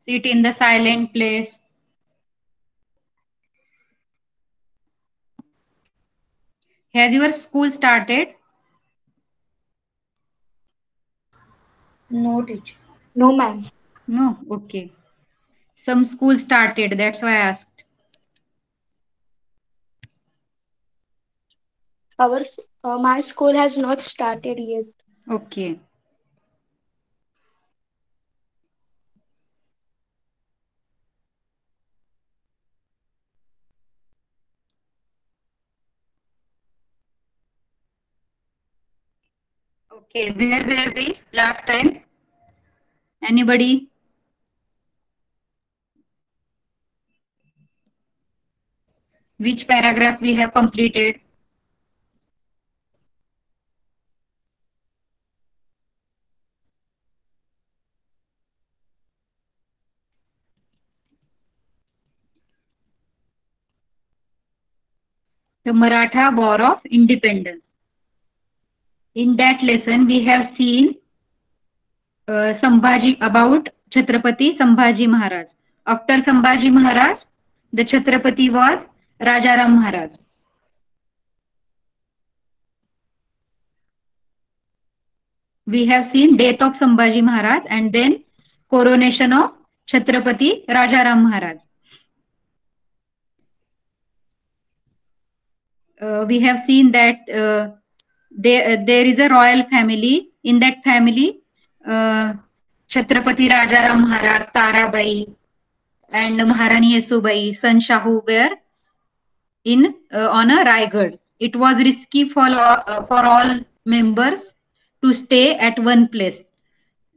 Sit in the silent place. Has your school started? No, teacher. No, ma'am. No? Okay. Some school started, that's why I asked. My school has not started yet. Okay. Okay, where were we last time? Anybody? Which paragraph we have completed? The Maratha War of Independence. In that lesson, we have seen Sambhaji about Chhatrapati Sambhaji Maharaj. After Sambhaji Maharaj, the Chhatrapati was Rajaram Maharaj. We have seen death of Sambhaji Maharaj and then coronation of Chhatrapati Rajaram Maharaj. We have seen that there is a royal family. In that family, Chhatrapati Rajaram Maharaj, Tarabai, and Maharani Yesubai, San Shahu were in on a Raigad. It was risky for all members to stay at one place.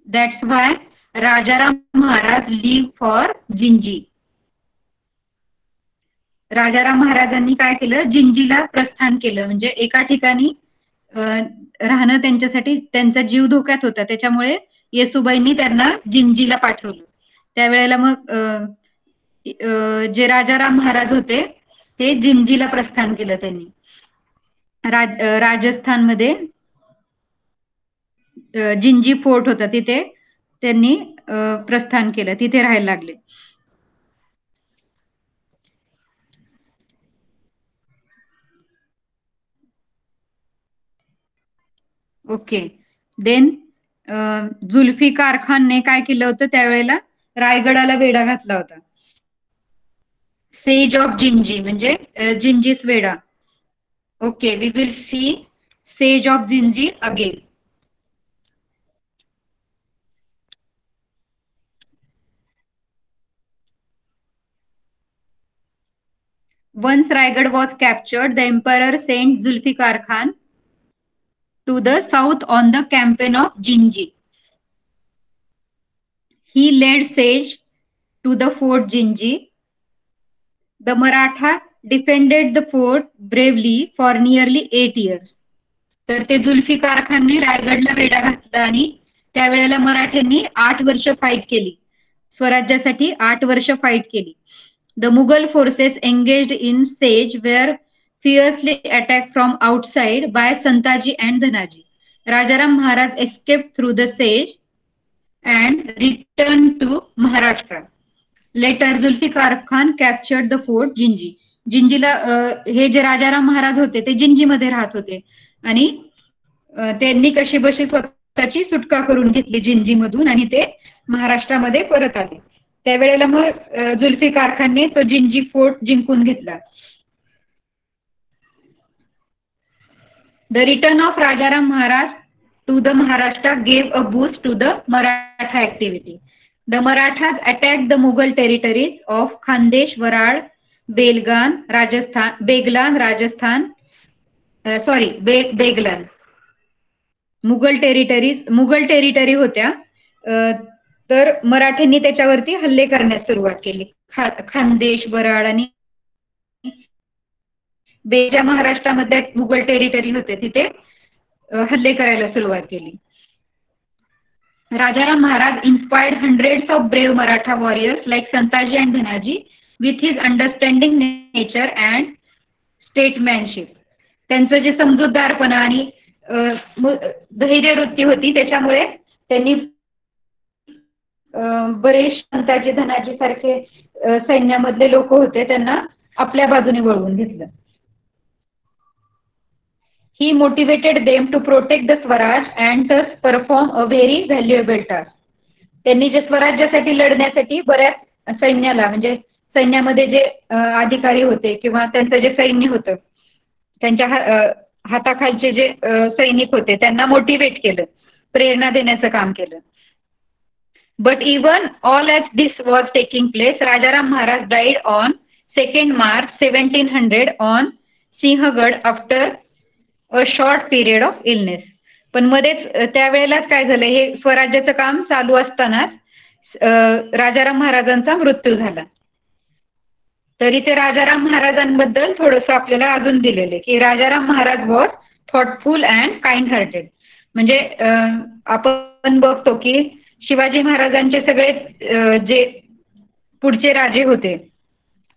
That's why Rajaram Maharaj leave for Jinji. Rajaram महाराजांनी काय केलं, जिंजीला प्रस्थान केलं. म्हणजे एका ठिकाणी राहणं त्यांच्यासाठी त्यांचा जीव धोक्यात होता, त्याच्यामुळे येसुबाईंनी त्यांना जिंजीला पाठवलं. त्यावेळेला मग जे राजाराम महाराज होते ते जिंजीला प्रस्थान केलं त्यांनी. राजस्थानमध्ये जिंजी फोर्ट होता, तिथे त्यांनी प्रस्थान केलं, तिथे राहायला लागले. ओके. देन जुल्फिकार खानने काय केलं होतं, त्यावेळेला रायगडाला वेढा घातला होता. सेज ऑफ जिंजी म्हणजे जिंजीस वेढा. Okay, we will see siege of Gingee again. Once Raigad was captured, the emperor sent Zulfikar Khan to the south on the campaign of Jinji. He led siege to the fort Jinji. The Maratha defended the fort bravely for nearly 8 years. तर ते जुल्फिकार खानने रायगडला वेढा घातला आणि त्यावेळेला मराठ्यांनी 8 वर्ष फाईट केली. स्वराज्यासाठी 8 वर्ष फाईट केली. The Mughal forces engaged in siege were fiercely attacked from outside by Santaji and Dhanaji. Rajaram Maharaj escaped through the siege and returned to Maharashtra. Later, Zulfikar Khan captured the fort Jinji. जिंजीला हे जे राजाराम महाराज होते ते जिंजीमध्ये राहत होते आणि त्यांनी कशी बशी स्वतःची सुटका करून घेतली जिंजीमधून आणि ते महाराष्ट्रामध्ये परत आले. त्यावेळेला मग जुल्फिकार खानने तो जिंजी फोर्ट जिंकून घेतला. The return of Rajaram Maharaj to the Maharashtra gave a boost to the Maratha activity. The Marathas attacked the Mughal territories of Khandesh, Warad, Beglan, Rajasthan. Beglan. Mughal territory होत्या, तर मराठ्यांनी त्याच्यावरती हल्ले करण्यास सुरुवात केली. खानदेश, वराड आणि ज्या महाराष्ट्रामध्ये मुघल टेरिटरी होते तिथे हल्ले करायला सुरुवात केली. Rajaram Maharaj inspired hundreds of brave Maratha warriors like Santaji and Dhanaji with his understanding nature and statesmanship. त्यांचं जे समजूतदारपणा आणि धैर्यवृत्ती होती त्याच्यामुळे त्यांनी बरेच शांताजी धनाजी सारखे सैन्यामधले लोक होते, त्यांना आपल्या बाजूने वळवून घेतलं. He motivated them to protect the Swaraj and thus perform a very valuable task. त्यांनी जे स्वराज्यासाठी लढण्यासाठी बऱ्याच सैन्याला, म्हणजे सैन्यामध्ये जे अधिकारी होते किंवा त्यांचं जे सैन्य होतं, त्यांच्या हाताखालचे जे सैनिक होते, त्यांना मोटिवेट केलं, प्रेरणा देण्याचं काम केलं. But even all as this was taking place, Rajaram Maharaj died on 2nd March 1700 on Sinhagad after a short period of illness. पण मध्येच त्यावेळेलाच काय झालं, हे स्वराज्याचं काम चालू असतानाच राजाराम महाराजांचा मृत्यू झाला. तरी ते राजाराम महाराजांबद्दल थोडस आपल्याला अजून दिलेले की Rajaram Maharaj was thoughtful and kind hearted. म्हणजे आपण बघतो की शिवाजी महाराजांचे सगळे जे पुढचे राजे होते,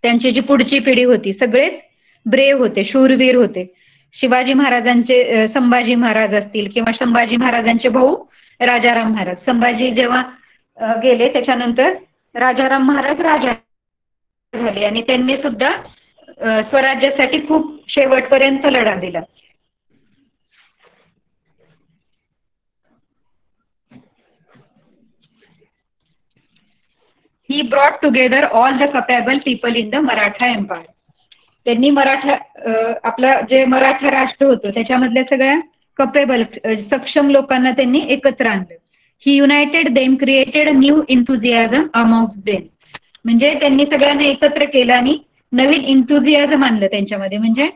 त्यांची जी पुढची पिढी होती, सगळेच ब्रेव होते, शूरवीर होते. शिवाजी महाराजांचे संभाजी महाराज असतील किंवा संभाजी महाराजांचे भाऊ राजाराम महाराज. संभाजी जेव्हा गेले त्याच्यानंतर राजाराम महाराज राजा झाले आणि त्यांनी सुद्धा स्वराज्यासाठी खूप शेवटपर्यंत लढा दिला. He brought together all the capable people in the Maratha empire. त्यांनी मराठा आपलं जे मराठा राष्ट्र होतं त्याच्यामधल्या सगळ्या कपेबल सक्षम लोकांना त्यांनी एकत्र आणलं. He united them created new enthusiasm amongst them. म्हणजे त्यांनी सगळ्यांना एकत्र केलं आणि नवीन इन्थुझियाझम आणलं त्यांच्यामध्ये. म्हणजे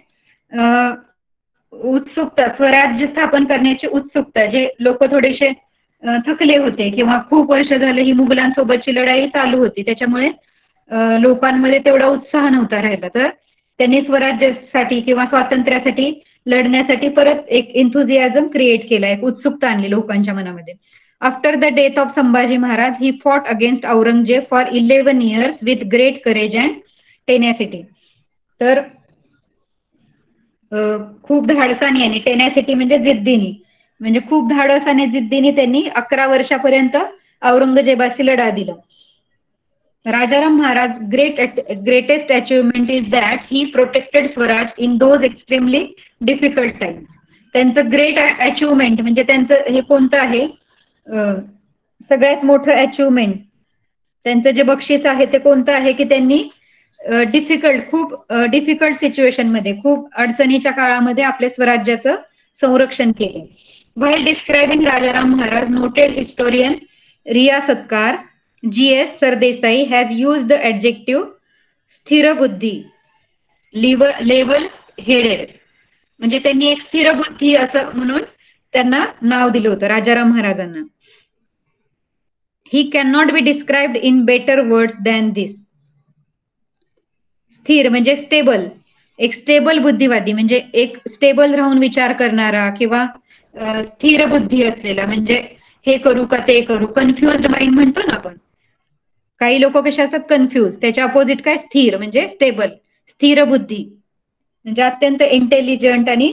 उत्सुकता, स्वराज्य स्थापन करण्याची उत्सुकता. जे लोक थोडेसे थकले होते किंवा खूप वर्ष झाले ही मुघलांसोबतची लढाई चालू होती, त्याच्यामुळे लोकांमध्ये तेवढा उत्साह नव्हता राहिला. तर त्यांनी स्वराज्यासाठी किंवा स्वातंत्र्यासाठी लढण्यासाठी परत एक एन्थुझियाझम क्रिएट केला, एक उत्सुकता आणली लोकांच्या मनामध्ये. After the death of Sambhaji Maharaj he fought against Aurangzeb for 11 years with great courage and tenacity. तर खूप धाडसाने आणि टेनॅसिटी म्हणजे जिद्दीने, म्हणजे खूप धाडस आणि जिद्दीने त्यांनी 11 वर्षापर्यंत औरंगजेबाशी लढा दिला. Rajaram Maharaj's greatest achievement is that he protected Swaraj in those extremely difficult times. त्यांचं ग्रेट अचिव्हमेंट म्हणजे त्यांचं हे कोणतं आहे, सगळ्यात मोठं अचिव्हमेंट त्यांचं जे बक्षीस आहे ते कोणतं आहे की त्यांनी खूप डिफिकल्ट सिच्युएशन मध्ये, खूप अडचणीच्या काळामध्ये आपल्या स्वराज्याचं संरक्षण केले. While describing Rajaram Maharaj, noted historian रिया सत्कार G.S. Sardesai has used the adjective स्थिर बुद्धी, लेवल हेडेड. म्हणजे त्यांनी एक स्थिर बुद्धी असं म्हणून त्यांना नाव दिलं होतं राजाराम महाराजांना. He can not be described in better words than this. स्थिर म्हणजे स्टेबल, एक स्टेबल बुद्धिवादी म्हणजे एक स्टेबल राहून विचार करणारा किंवा स्थिर बुद्धी असलेला. म्हणजे हे करू का ते करू, कन्फ्युज्ड माइंड म्हणतो ना आपण. काही लोक कशा असतात, कन्फ्यूज. त्याच्या अपोजिट काय, स्थिर म्हणजे स्टेबल, स्थिर बुद्धी म्हणजे अत्यंत इंटेलिजंट आणि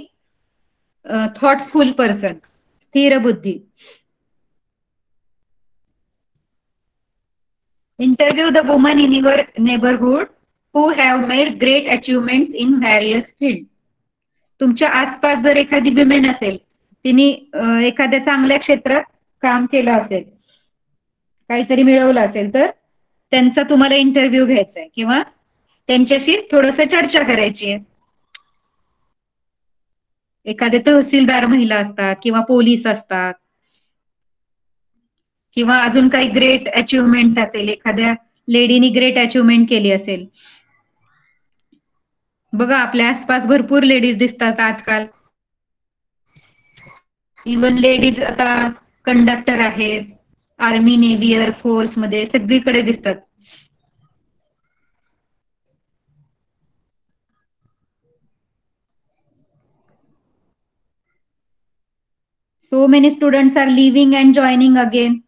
थॉटफुल पर्सन, स्थिर बुद्धी. Interview the woman in your neighbourhood who have made great achievement in various field. तुमच्या आसपास जर एखादी विमेन असेल, तिने एखाद्या चांगल्या क्षेत्रात काम केलं असेल, काहीतरी मिळवलं असेल, तर त्यांचा तुम्हाला इंटरव्ह्यू घ्यायचा आहे किंवा त्यांच्याशी थोडस चर्चा करायची आहे. एखादे तहसीलदार महिला असतात किंवा पोलीस असतात किंवा अजून काही ग्रेट अचिव्हमेंट असेल, एखाद्या लेडीनी ग्रेट अचिव्हमेंट केली असेल. बघा आपल्या आसपास भरपूर लेडीज दिसतात आजकाल. इव्हन लेडीज आता कंडक्टर आहेत, आर्मी, नेव्ही, एअरफोर्स मध्ये सगळीकडे दिसतात. So many students are leaving and joining again.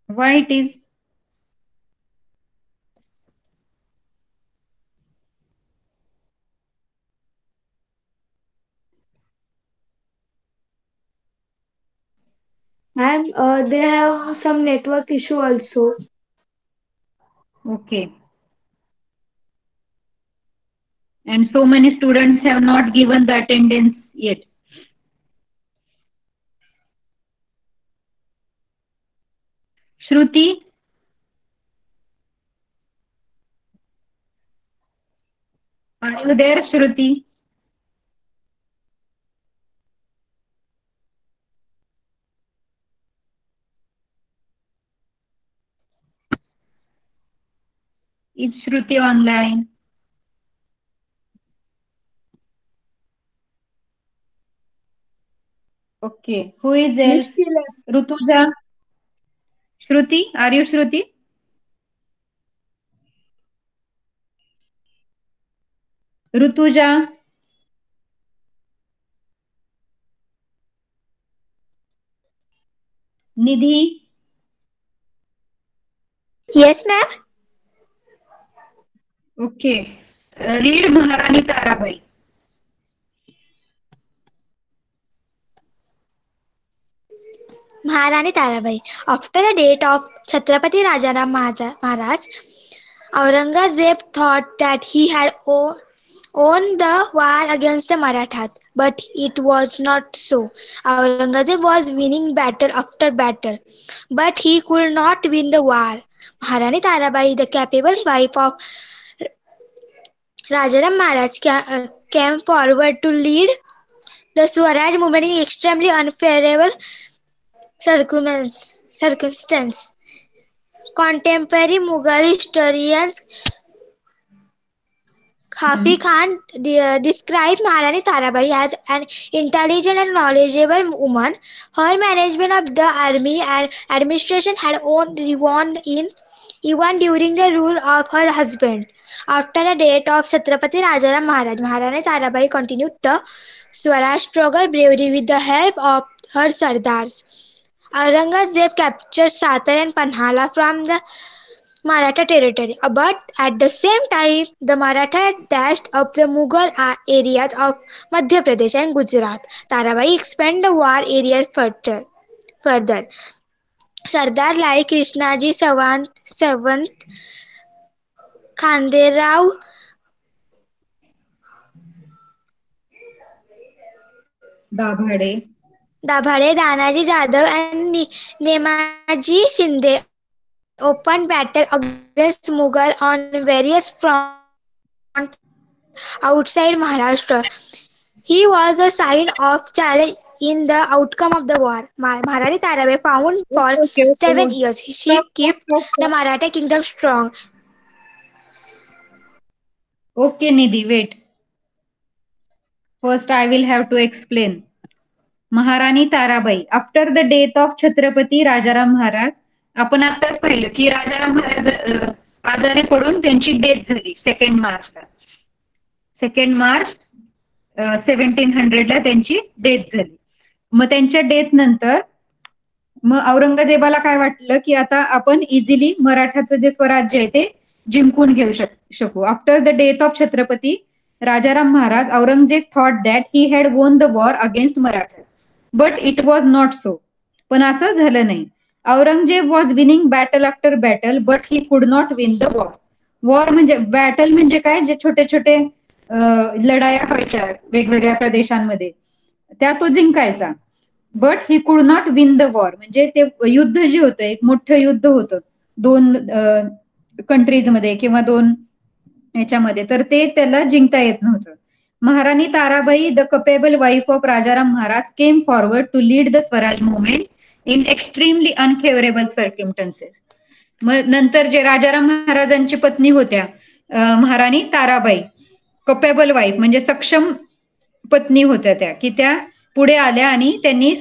Why it is? Ma'am, they have some network issue also. Okay. And so many students have not given the attendance yet. Shruti, are you there, Shruti? Is Shruti online? Okay. Who is else? Misty left. Rutuja? Shruti? Are you Shruti? Rutuja? Nidhi? Yes, ma'am. Okay. Read Maharani Tarabai. Maharani Tarabai. After the death of Chhatrapati Rajaram Maharaj, Aurangzeb thought that he had won the war against the Marathas, but it was not so. Aurangzeb was winning battle after battle, but he could not win the war. Maharani Tarabai, the capable wife of Rajaram Maharaj, came forward to lead the Swaraj movement in extremely unfavorable circumstance. Contemporary Mughal historians Khafi Khan described Maharani Tarabai as an intelligent and knowledgeable woman. Her management of the army and administration had won in even during the rule of her husband. After the death of Chhatrapati Rajaram Maharaj, Maharani Tarabai continued the Swaraj struggle bravely with the help of her Sardars. Aurangzeb captured Satar and Panhala from the Maratha territory, but at the same time, the Maratha dashed up the Mughal areas of Madhya Pradesh and Gujarat. Tarabai expanded the war area further. Sardar like Krishnaji Savant, Khanderao, Dabhade. Dabhade, Danaji Jadhav, and Nemaji Shinde opened battle against Mughal on various fronts outside Maharashtra. He was a sign of challenge in the outcome of the war. Maharani Tarabai found for Okay, 7 okay, years. okay. She Stop, kept stop, stop, the stop. Maratha kingdom strong. Okay, Nidhi, wait. First, I will have to explain. महाराणी Tarabai after the death of Chhatrapati Rajaram Maharaj. आपण आताच पाहिलं की राजाराम महाराज आजारी पडून त्यांची death झाली 2 मार्चला. 2 मार्च 1700ला त्यांची डेथ झाली. मग त्यांच्या डेथ नंतर मग औरंगजेबाला काय वाटलं की आता आपण इझिली मराठाचं जे स्वराज्य आहे ते जिंकून घेऊ शकू. After the death of Chhatrapati Rajaram Maharaj, Aurangzeb thought that he had won the war against Maratha, but it was not so. पण असं झालं नाही. Aurangzeb was winning battle after battle, but he could not win the war. War म्हणजे बॅटल म्हणजे काय, जे छोटे छोटे लढाया व्हायच्या वेगवेगळ्या प्रदेशांमध्ये त्या तो जिंकायचा. But he could not win the war म्हणजे ते युद्ध जे होतं एक मोठं युद्ध होतं दोन कंट्रीजमध्ये किंवा दोन ह्याच्यामध्ये, तर ते त्याला जिंकता येत नव्हतं. Maharani Tarabai, the capable wife of Rajaram Maharaj, came forward to lead the Swaraj movement in extremely unfavourable circumstances. मग नंतर जे राजाराम महाराजांची पत्नी होत्या महाराणी ताराबाई, कपेबल वाईफ म्हणजे सक्षम पत्नी होत्या त्या, की त्या पुढे आल्या आणि त्यांनी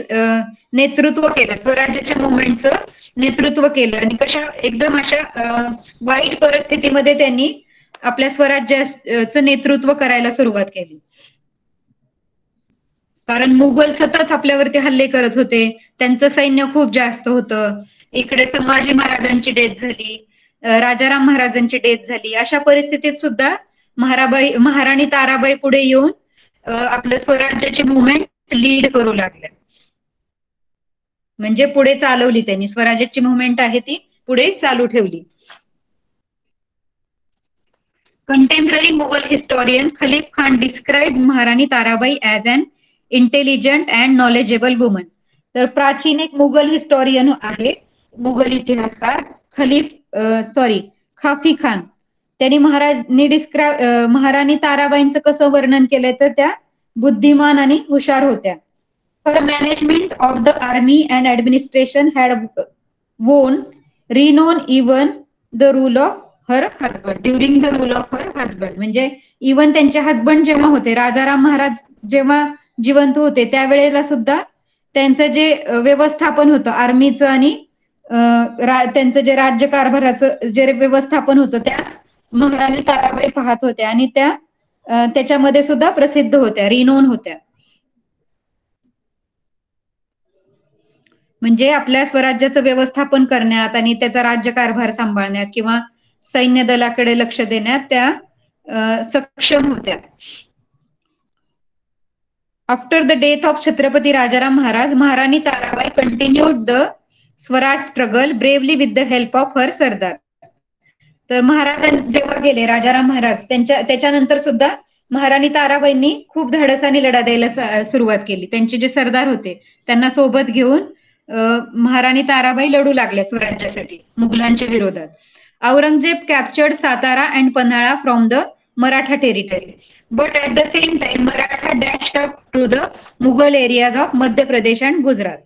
नेतृत्व केलं, स्वराज्याच्या मुवमेंटचं नेतृत्व केलं आणि कशा एकदम अशा वाईट परिस्थितीमध्ये त्यांनी आपल्या स्वराज्याचं नेतृत्व करायला सुरुवात केली. कारण मुघल सतत आपल्यावरती हल्ले करत होते, त्यांचं सैन्य खूप जास्त होतं. इकडे संभाजी महाराजांची डेथ झाली, राजाराम महाराजांची डेथ झाली. अशा परिस्थितीत सुद्धा महाराणी ताराबाई पुढे येऊन आपलं स्वराज्याची मुवमेंट लीड करू लागल्या. म्हणजे पुढे चालवली त्यांनी, स्वराज्याची मुवमेंट आहे ती पुढे चालू ठेवली. Contemporary Mughal historian Khalif Khan described Maharani Tarabai as an intelligent and knowledgeable woman. तर प्राचीन एक मुघल हिस्टोरियन आहे, मुघल इतिहासकार खाफी खान, त्यांनी महाराणी ताराबाईंचं कसं वर्णन केलंय तर त्या बुद्धिमान आणि हुशार होत्या. Her management of the army and administration had won renown even the rule of her husband during the rule of her husband. म्हणजे इवन त्यांचे हजबंड जेव्हा होते, राजाराम महाराज जेव्हा जिवंत होते त्यावेळेला सुद्धा त्यांचं जे व्यवस्थापन होतं आर्मीचं आणि त्यांचं जे राज्यकारभाराचं जे व्यवस्थापन होतं त्या महाराणी ताराबाई पाहत होत्या आणि त्या त्याच्यामध्ये सुद्धा प्रसिद्ध होत्या, रिनोन होत्या. म्हणजे आपल्या स्वराज्याचं व्यवस्थापन करण्यात आणि त्याचा राज्यकारभार सांभाळण्यात किंवा सैन्य दलाकडे लक्ष देण्यात त्या सक्षम होत्या. After the death of Chhatrapati Rajaram Maharaj, Maharani Tarabai continued the Swaraj struggle bravely with the help of her sardar. तर महाराज जेव्हा गेले राजाराम महाराज त्याच्यानंतर सुद्धा महाराणी ताराबाईंनी खूप धाडसाने लढा द्यायला सुरुवात केली. त्यांचे जे सरदार होते त्यांना सोबत घेऊन महाराणी ताराबाई लढू लागल्या स्वराज्यासाठी मुघलांच्या विरोधात. Aurangzeb captured Satara and Panhala from the Maratha territory, but at the same time Maratha dashed up to the Mughal areas of Madhya Pradesh and Gujarat.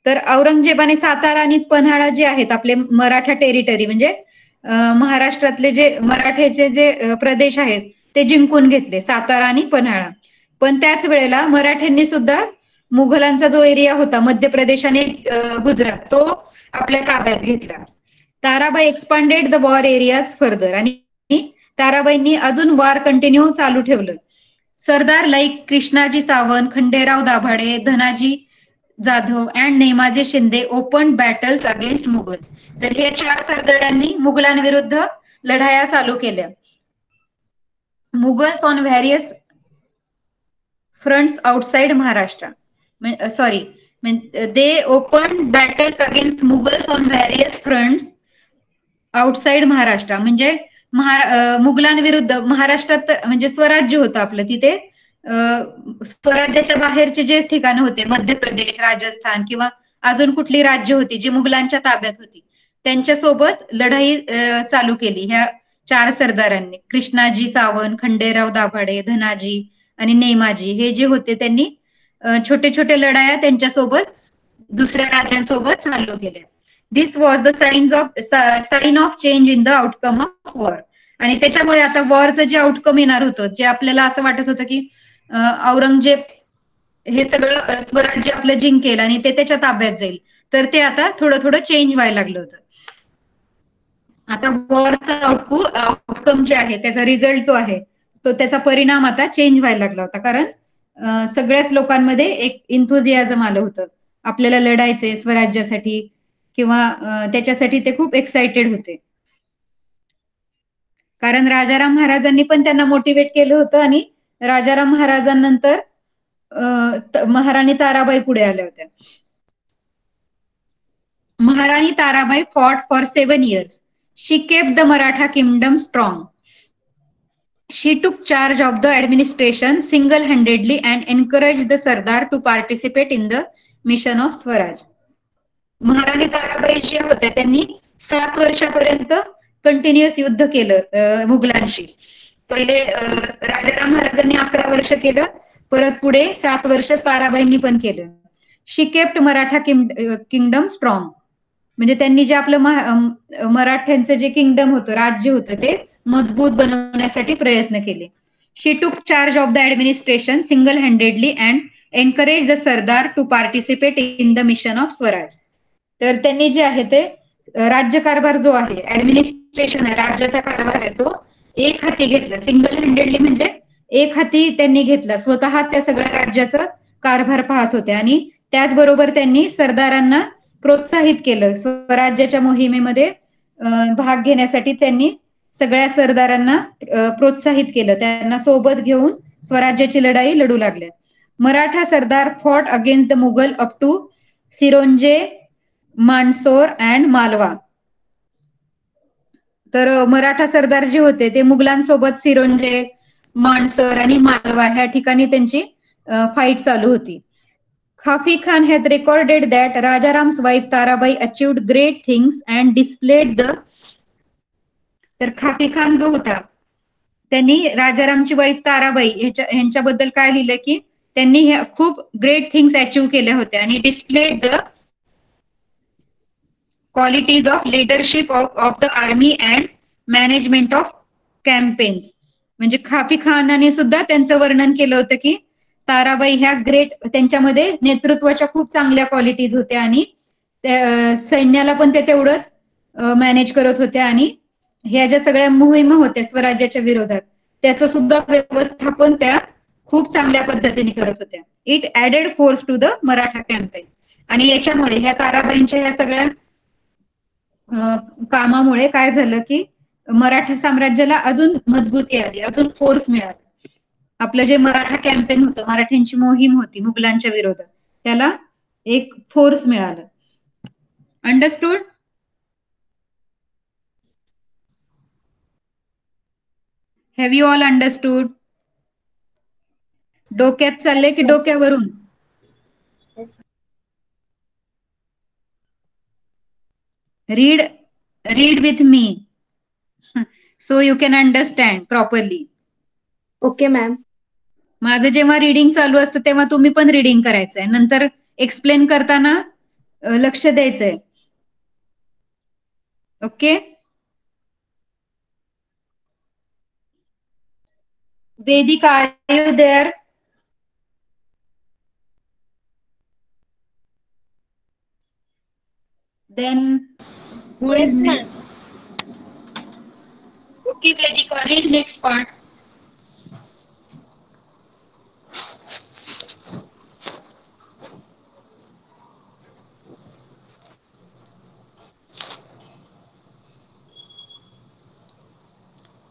तर औरंगजेबाने सातारा आणि पन्हाळा जे आहेत आपले मराठा टेरिटरी म्हणजे महाराष्ट्रातले जे मराठ्याचे जे प्रदेश आहेत ते जिंकून घेतले, सातारा आणि पन्हाळा. पण त्याच वेळेला मराठ्यांनी सुद्धा मुघलांचा जो एरिया होता मध्य प्रदेश आणि गुजरात तो आपल्या ताब्यात घेतला. Tarabai expanded the war areas further, आणि ताराबाईंनी अजून वॉर कंटिन्यू चालू ठेवलं. Sardar like Krishnaji Sawant, Khanderao Dabhade, Dhanaji Jadhav and Nemaji Shinde open battles against Mughal. तर हे 4 सरदारांनी मुघलांविरुद्ध लढाया चालू केल्या. Mughals on various fronts outside Maharashtra, they opened battles against Mughals on various fronts outside Maharashtra. म्हणजे मुघलांविरुद्ध महाराष्ट्रात म्हणजे स्वराज्य होतं आपलं, तिथे स्वराज्याच्या बाहेरचे जे ठिकाणं होते मध्य प्रदेश, राजस्थान किंवा अजून कुठली राज्य होती जी मुघलांच्या ताब्यात होती त्यांच्यासोबत लढाई चालू केली ह्या 4 सरदारांनी. कृष्णाजी सावंत, खंडेराव दाभाडे, धनाजी आणि नेमाजी हे जे होते त्यांनी छोटे छोटे लढाया त्यांच्यासोबत दुसऱ्या राज्यांसोबत चालू केल्या. This was the sign of change in the outcome of war. आणि त्याच्यामुळे आता वॉरचं जे आउटकम येणार होतं, जे आपल्याला असं वाटत होतं की औरंगजेब हे सगळं स्वराज्य आपलं जिंकेल आणि ते त्याच्या ताब्यात जाईल, तर ते आता थोडं थोडं चेंज व्हायला लागलं होतं. आता वॉरचा आउटकम जे आहे त्याचा रिझल्ट जो आहे तो त्याचा परिणाम आता चेंज व्हायला लागला होता. कारण सगळ्याच लोकांमध्ये एक इन्थुझियाझम आलं होतं, आपल्याला लढायचंय स्वराज्यासाठी किंवा त्याच्यासाठी ते खूप एक्साइटेड होते. कारण राजाराम महाराजांनी पण त्यांना मोटिवेट केलं होतं आणि राजाराम महाराजांनंतर महाराणी ताराबाई पुढे आल्या होत्या. महाराणी Tarabai fought for 7 years. She kept the Maratha kingdom strong. She took charge of the administration single-handedly and encouraged the Sardar to participate in the mission of Swaraj. महाराणी ताराबाई जे होत्या त्यांनी 7 वर्षापर्यंत कंटिन्युअस युद्ध केलं मुघलांशी. पहिले राजाराम महाराजांनी 11 वर्ष केलं, परत पुढे 7 वर्ष ताराबाईंनी पण केलं. शी केप्ट मराठा किंगडम स्ट्रॉंग, म्हणजे त्यांनी जे आपलं मराठ्यांचं जे किंगडम होतं, राज्य होतं, ते मजबूत बनवण्यासाठी प्रयत्न केले. She took charge of the administration single handedly and encourage the sardar to participate in the mission of Swaraj. तर त्यांनी जे आहे ते राज्यकारभार जो आहे, ऍडमिनिस्ट्रेशन आहे, राज्याचा कारभार आहे, तो एक हाती घेतला. सिंगल हँडेडली म्हणजे एक हाती त्यांनी घेतला, स्वतः त्या सगळ्या राज्याचा कारभार पाहत होते. आणि त्याचबरोबर त्यांनी सरदारांना प्रोत्साहित केलं. स्वराज्याच्या मोहिमेमध्ये भाग घेण्यासाठी त्यांनी सगळ्या सरदारांना प्रोत्साहित केलं, त्यांना सोबत घेऊन स्वराज्याची लढाई लढू लागल्या. Maratha sardar fought against the Mughal up to Sironj, Mandsaur and Malwa. तर मराठा सरदार जे होते ते मुघलांसोबत सिरोंजे, मांडसर आणि मालवा ह्या ठिकाणी त्यांची फाईट चालू होती. Khafi Khan had recorded that Rajaram's wife Tarabai achieved great things and displayed the. तर खाफी खान जो होता त्यांनी राजारामची वाईफ ताराबाई यांच्याबद्दल काय लिहिलं की त्यांनी खूप ग्रेट थिंग्स अचीव्ह केल्या होत्या आणि displayed the qualities of leadership of the army and management of campaign. म्हणजे खाफी खानाने सुद्धा त्यांचं वर्णन केलं होतं की ताराबाई ह्या ग्रेट, त्यांच्यामध्ये नेतृत्वाच्या खूप चांगल्या क्वालिटीज होत्या आणि सैन्याला पण ते तेवढंच मॅनेज करत होत्या आणि ह्या ज्या सगळ्या मोहिमा होत्या स्वराज्याच्या विरोधात त्याचं सुद्धा व्यवस्थापन त्या खूप चांगल्या पद्धतीने करत होत्या. It added force to the Maratha campaign. आणि याच्यामुळे ह्या ताराबाईंच्या ह्या सगळ्या कामामुळे काय झालं की मराठा साम्राज्याला अजून मजबूती आली, अजून फोर्स मिळाला. आपलं जे मराठा कॅम्पेन होतं, मराठ्यांची मोहीम होती मुघलांच्या विरोधात, त्याला एक फोर्स मिळालं. Understood? Have you all understood? डोक्यात चालले की डोक्यावरून? read with me so you can understand properly. Okay, ma'am. माझं जेव्हा रीडिंग चालू असतं तेव्हा तुम्ही पण रीडिंग करायचंय, नंतर एक्सप्लेन करताना लक्ष द्यायचंय. Okay? Vedika, are you there? Then who is Yes, ma'am. next? Okay, Vedika, read next part.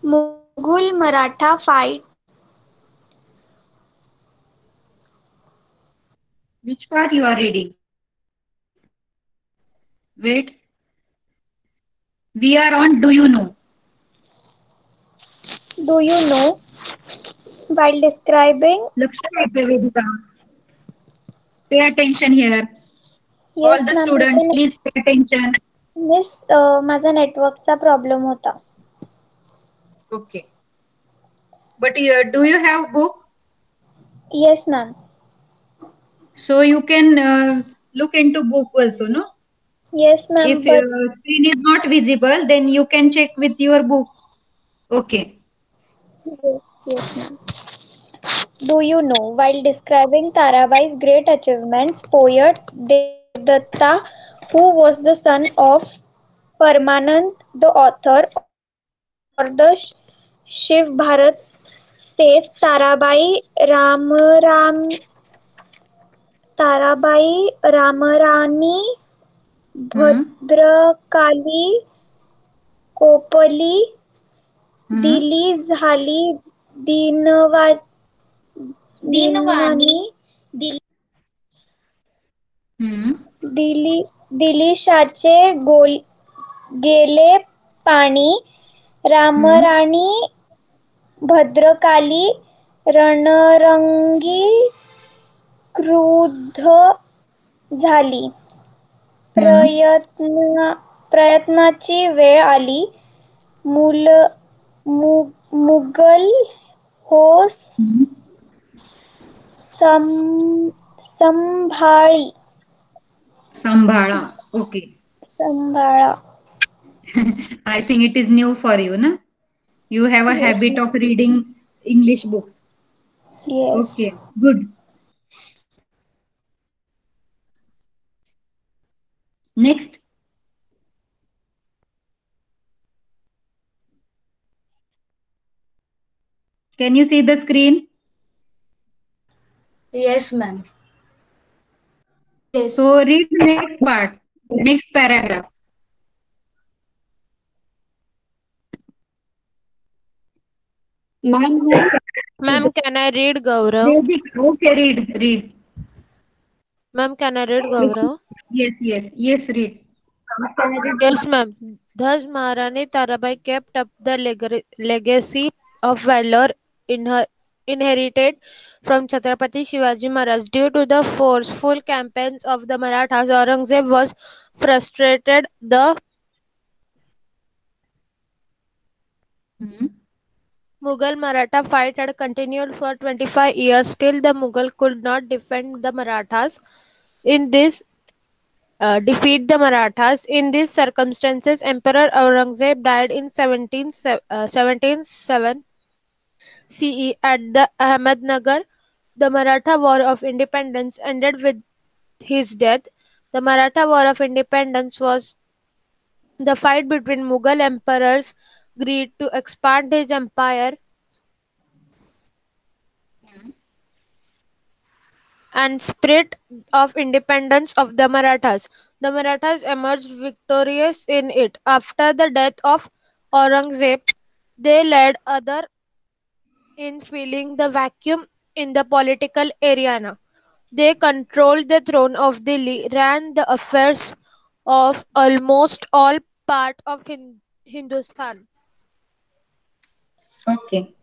Mughal Maratha fight. Which part you are reading? Wait. We are on Do You Know. Do you know? While describing. लक्ष द्यायचं Vedika. Pay attention here. All Yes, the ma'am. students, please pay attention. Miss माझा नेटवर्कचा problem होता. Okay. But do you have book? Yes, ma'am. So you can look into book also, no? Yes, ma'am. If But screen is not visible, then you can check with your book. Okay. yes, ma'am. Do you know? While describing Tarabai's great achievements, poet Devdatta, who was the son of Paramanand, the author, or the Shiv Bharat, says Tarabai Ramarani Bhadrakali Kopili दिली झाली दिनवाणी दिलीशाचे गेले पाणी रामराणी भद्रकाली रणरंगी क्रुद्ध झाली. प्रयत्नाची वेळ आली. मुघल होस संभाळा. Okay. संभाळा. I think it is new for you, na? You have a Yes, habit of reading English books. yes. Okay, good. Next. Can you see the screen? Yes, ma'am. Yes. So read the next part, next paragraph. Ma'am, can I read, Gaurav? Okay, read. Ma'am, can I read, Gaurav? Yes, read. Yes, ma'am. Thus, Maharani Tarabai kept up the legacy of valor in her inherited from Chhatrapati Shivaji Maharaj. Due to the forceful campaigns of the Marathas, Aurangzeb was frustrated. The Hmm. Mughal Maratha fight had continued for 25 years. Still, the Mughal could not defend the Marathas. In this defeat the Marathas. In these circumstances, Emperor Aurangzeb died in 1707 CE at the Ahmednagar. The Maratha War of Independence ended with his death. The Maratha War of Independence was the fight between Mughal emperors greed to expand his empire and spirit of independence of the Marathas. The Marathas emerged victorious in it. After the death of Aurangzeb, they led other in filling the vacuum in the political arena. They controlled the throne of Delhi, ran the affairs of almost all part of Hindustan. Okay.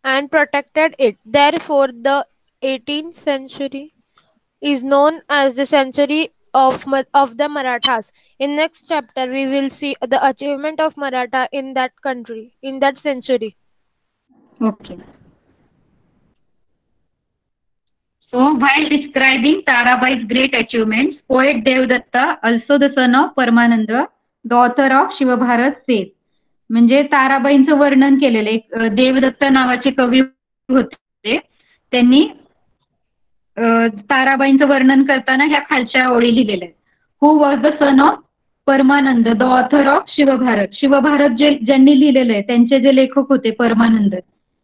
And protected it. Therefore, the 18th century is known as the century of the Marathas. In next chapter, we will see the achievement of Maratha in that country, in that century. Okay. So, while describing Tarabai's great achievements, poet Devdatta, also the son of Paramananda, the author of Shivabharat, says, म्हणजे ताराबाईंचं वर्णन केलेलं एक देवदत्त नावाचे कवी होते. त्यांनी ताराबाईंचं वर्णन करताना ह्या खालच्या ओळी लिहिलेल्या आहेत. Who was the son of Paramanand, the author of Shivbharat. Shivbharat ज्यांनी लिहिलेलं आहे त्यांचे जे लेखक होते परमानंद,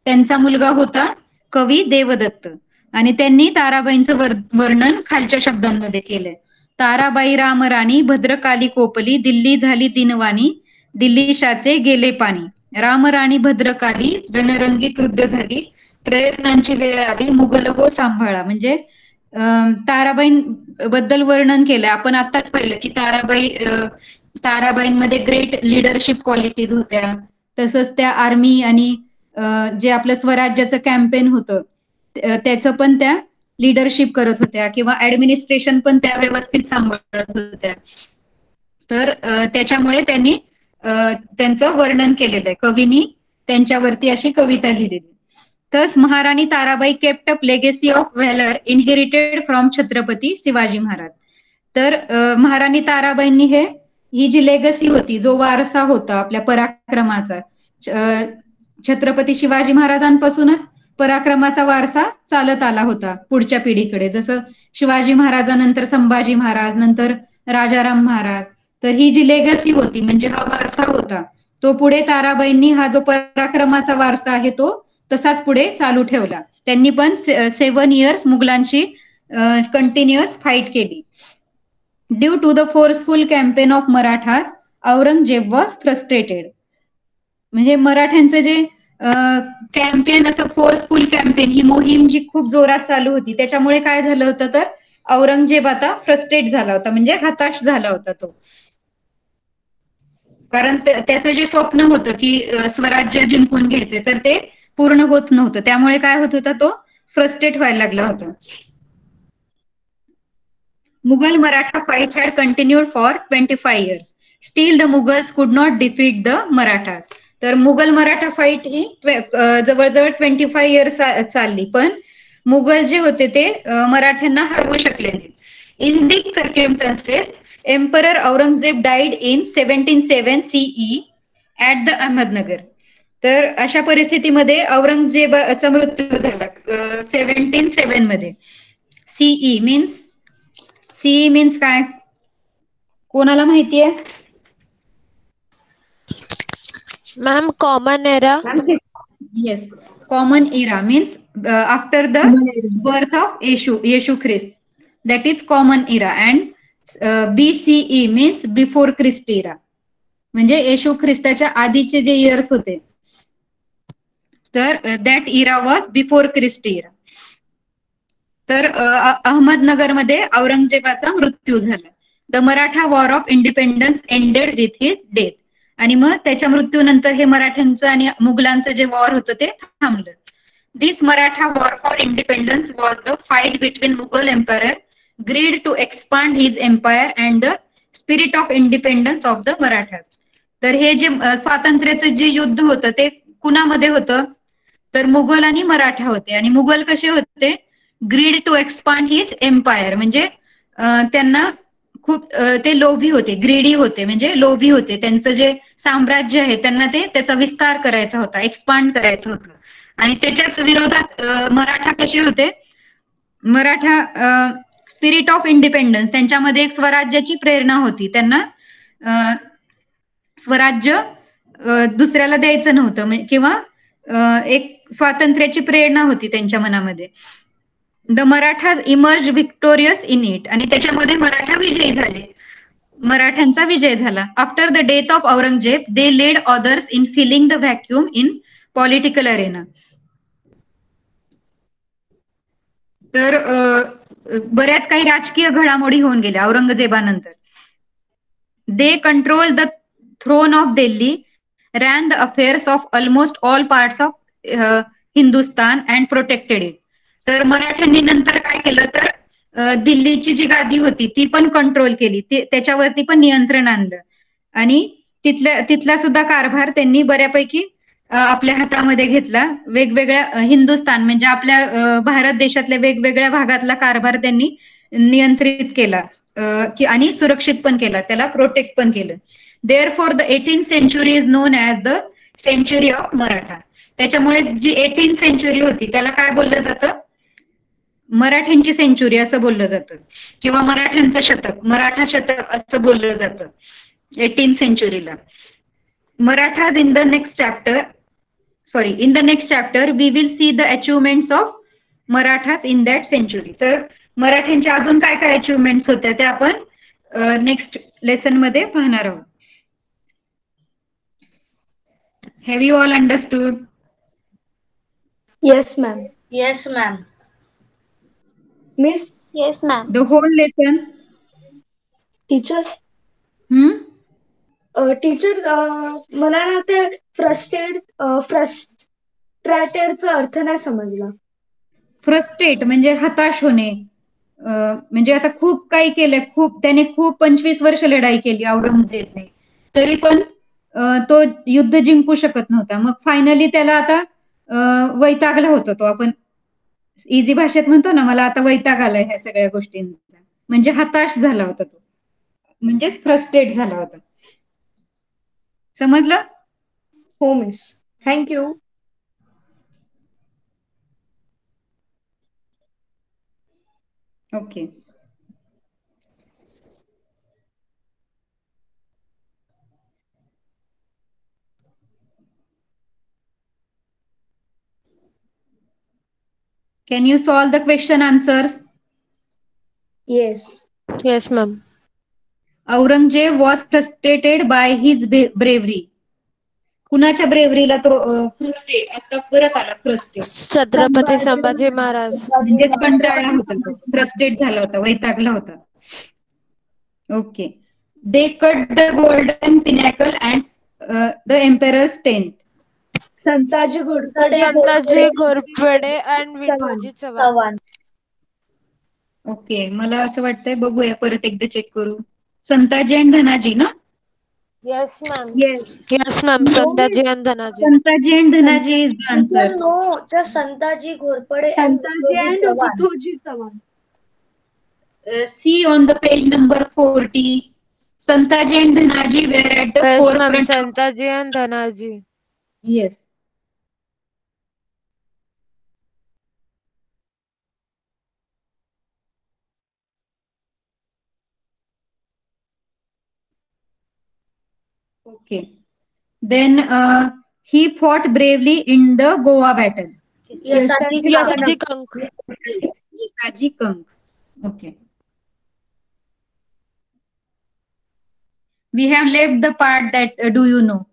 त्यांचा मुलगा होता कवी देवदत्त. आणि त्यांनी ताराबाईंचं वर्णन खालच्या शब्दांमध्ये केलंय. ताराबाई रामराणी भद्रकाली कोपली, दिल्ली झाली दिनवाणी, दिल्लीशाचे गेले पाणी. रामराणी भद्रकाली रणरंगी क्रुद्ध झाली, प्रयत्नांची वेळ आली, मुघल हो सांभाळा. म्हणजे ताराबाई बद्दल वर्णन केलंय. आपण आताच पाहिलं की ताराबाईंमध्ये ग्रेट लिडरशिप क्वालिटीज होत्या. तसंच त्या आर्मी आणि जे आपलं स्वराज्याचं कॅम्पेन होतं त्याचं पण त्या लिडरशिप करत होत्या किंवा ऍडमिनिस्ट्रेशन पण त्या व्यवस्थित सांभाळत होत्या. तर त्याच्यामुळे त्यांनी त्यांचं वर्णन केलेलं आहे. कवीनी त्यांच्यावरती अशी कविता लिहिलेली. तर महाराणी Tarabai kept up legacy of valour inherited from Chhatrapati Shivaji Maharaj. तर महाराणी ताराबाईंनी ही जी लेगसी होती, जो वारसा होता आपल्या पराक्रमाचा, छत्रपती शिवाजी महाराजांपासूनच पराक्रमाचा वारसा चालत आला होता पुढच्या पिढीकडे. जसं शिवाजी महाराजानंतर संभाजी महाराज, नंतर राजाराम महाराज. तर ही जी लेगसी होती म्हणजे हा वारसा होता, तो पुढे ताराबाईंनी हा जो पराक्रमाचा वारसा आहे तो तसाच पुढे चालू ठेवला. त्यांनी पण 7 years मुघलांशी कंटिन्युअस फाईट केली. Due to the forceful campaign of Marathas Aurangzeb was frustrated. म्हणजे मराठ्यांचं जे कॅम्पेन, असं फोर्सफुल कॅम्पेन, ही मोहीम जी खूप जोरात चालू होती, त्याच्यामुळे काय झालं होतं तर औरंगजेब आता फ्रस्ट्रेट झाला होता, म्हणजे हताश झाला होता तो. कारण त्याचं जे स्वप्न होतं की स्वराज्य जिंकून घ्यायचे, तर ते पूर्ण होत नव्हतं. त्यामुळे काय होत होता, तो फ्रस्ट्रेट व्हायला लागला होता. Mughal Maratha fight had continued for 25 years. Still the Mughals could not defeat the Maratha. तर मुघल मराठा फाईट ही जवळजवळ 25 years चालली, पण मुघल जे होते ते मराठ्यांना हरवू शकले नाहीत. In this circumstances emperor Aurangzeb died in 1707 CE at the Ahmednagar. तर अशा परिस्थितीमध्ये औरंगजेबाचा मृत्यू झाला 1707 मध्ये. सीई मीन्स काय, कोणाला माहितीये? Ma'am, common era. Yes, common era means after the birth of Yeshu Khrist, that is common era. And BCE means before Christ era, म्हणजे येशू ख्रिस्ताच्या आधीचे जे इयर्स होते, तर that era was before Christ era. तर अहमदनगरमध्ये औरंगजेबाचा मृत्यू झाला. The Maratha war of independence ended with his death. आणि मग त्याच्या मृत्यूनंतर हे मराठ्यांचं आणि मुघलांचं जे वॉर होतं ते थांबलं. This Maratha war for independence was the fight between Mughal empire greed to expand his empire and the spirit of independence of the Marathas. तर हे जे स्वातंत्र्याचं जे युद्ध होतं ते कुणामध्ये होतं? तर मुघल आणि मराठा होते. आणि मुघल कसे होते? Greed to expand his empire, म्हणजे त्यांना खूप ते लोभी होते, ग्रीडी होते, म्हणजे लोभी होते. त्यांचं जे साम्राज्य आहे त्यांना त्याचा विस्तार करायचा होता, एक्सपांड करायचं होतं. आणि त्याच्याच विरोधात मराठा कसे होते? मराठा स्पिरिट ऑफ इंडिपेंडन्स, त्यांच्यामध्ये एक स्वराज्याची प्रेरणा होती. त्यांना स्वराज्य दुसऱ्याला द्यायचं नव्हतं, किंवा एक स्वातंत्र्याची प्रेरणा होती त्यांच्या मनामध्ये. The Marathas emerge victorious in it, आणि त्याच्यामध्ये मराठा विजयी झाले, मराठ्यांचा विजय झाला. After the death of Aurangzeb they led others in filling the vacuum in political arena. तर बऱ्याच काही राजकीय घडामोडी होऊन गेल्या औरंगजेबानंतर. They control the throne of Delhi, ran the affairs of almost all parts of Hindustan and protected it. तर मराठ्यांनी नंतर काय केलं? तर दिल्लीची जी गादी होती ती पण कंट्रोल केली, त्याच्यावरती पण नियंत्रण आणलं. आणि तिथला सुद्धा कारभार त्यांनी बऱ्यापैकी आपल्या हातामध्ये घेतला. वेगवेगळ्या हिंदुस्थान म्हणजे आपल्या भारत देशातल्या वेगवेगळ्या भागातला कारभार त्यांनी नियंत्रित केला आणि सुरक्षित पण केला, त्याला प्रोटेक्ट पण केलं. Therefore, the 18th century is known as the century of Maratha. त्याच्यामुळे जी 18th सेंचुरी होती त्याला काय बोललं जातं? मराठ्यांची सेंचुरी असं बोललं जातं, किंवा मराठ्यांचं शतक, मराठा शतक असं बोललं जातं 18th सेंचुरीला. Marathas in the next chapter we will see the achievements of Marathas in that century. तर मराठ्यांच्या अजून काय काय अचिव्हमेंट्स होत्या ते आपण नेक्स्ट लेसन मध्ये पाहणार आहोत. Have you all understood? Yes, ma'am. Yes, ma'am. Miss? Yes, ma'am. The whole lesson? Teacher? Teacher मला ना ते फ्रस्ट्रेटेडचा अर्थ नाही समजला. फ्रस्ट्रेट म्हणजे हताश होणे, म्हणजे आता खूप काही केलंय, त्याने खूप 25 वर्ष लढाई केली औरंगजेबने, तरी पण तो युद्ध जिंकू शकत नव्हता. मग फायनली त्याला आता वैतागला होता. तो आपण इझी भाषेत म्हणतो ना, मला आता वैताग आलाय ह्या सगळ्या गोष्टींचा, म्हणजे हताश झाला होता तो, म्हणजेच फ्रस्ट्रेट झाला होता. समजलं? हो miss, thank you. Okay. Can you solve the question answers? Yes. Yes, ma'am. Aurangzeb was frustrated by his bravery. कुणाच्या ब्रेव्हरीला तो फ्रस्ट्रेट, आता परत आला फ्रस्ट्रेट, छत्रपती संभाजी महाराज. म्हणजेच कंटाळला होता तो, फ्रस्ट्रेट झाला होता, वैतागला होता. Okay. They cut the golden pinnacle and the emperor's tent. Santaji Ghorpade and Vithoji Chavan. Okay, मला असं वाटतंय, बघूया परत एकदा चेक करू. संताजी आणि धनाजी ना? Yes, ma'am. Yes, ma'am. Santaji and Dhanaji. Santaji and Dhanaji is the answer. No, just Santaji Ghorpade and Vithoji Chavan. See on the page number 40. Santaji and Dhanaji were at the Yes, ma'am. forefront. Santaji and Dhanaji. Yes. Okay. Then he fought bravely in the Goa battle. Yasaji Kank. Yasaji Kank. Okay. We have left the part that do you know?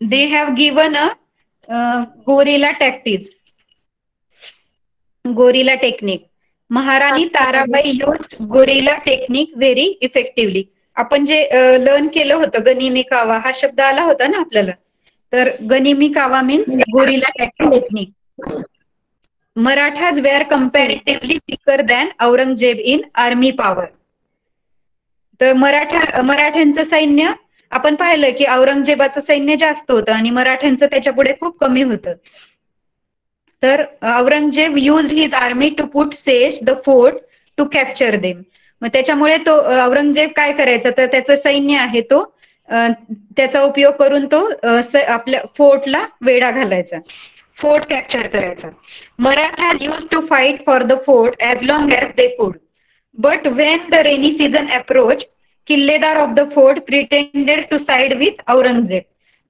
They have given a guerrilla tactics. Guerrilla technique. Maharani Tarabai used guerrilla technique very effectively. आपण जे learn केलं होतं गनिमी कावा हा शब्द आला होता ना आपल्याला. तर गनिमी कावा means guerrilla technique. Marathas were comparatively thicker than Aurangzeb in army power. तर मराठ्यांचं सैन्य आपण पाहिलं की औरंगजेबाचं सैन्य जास्त होतं आणि मराठ्यांचं त्याच्या पुढे खूप कमी होतं. तर Aurangzeb use his army to put siege the fort to capture them. मग त्याच्यामुळे तो औरंगजेब काय करायचा, तर त्याचं सैन्य आहे तो त्याचा उपयोग करून तो आपल्या फोर्टला वेढा घालायचा, फोर्ट कॅप्चर करायचा. Maratha use to fight for the fort as long as they could. But when the rainy season approach killedar of the fort pretended to side with Aurangzeb.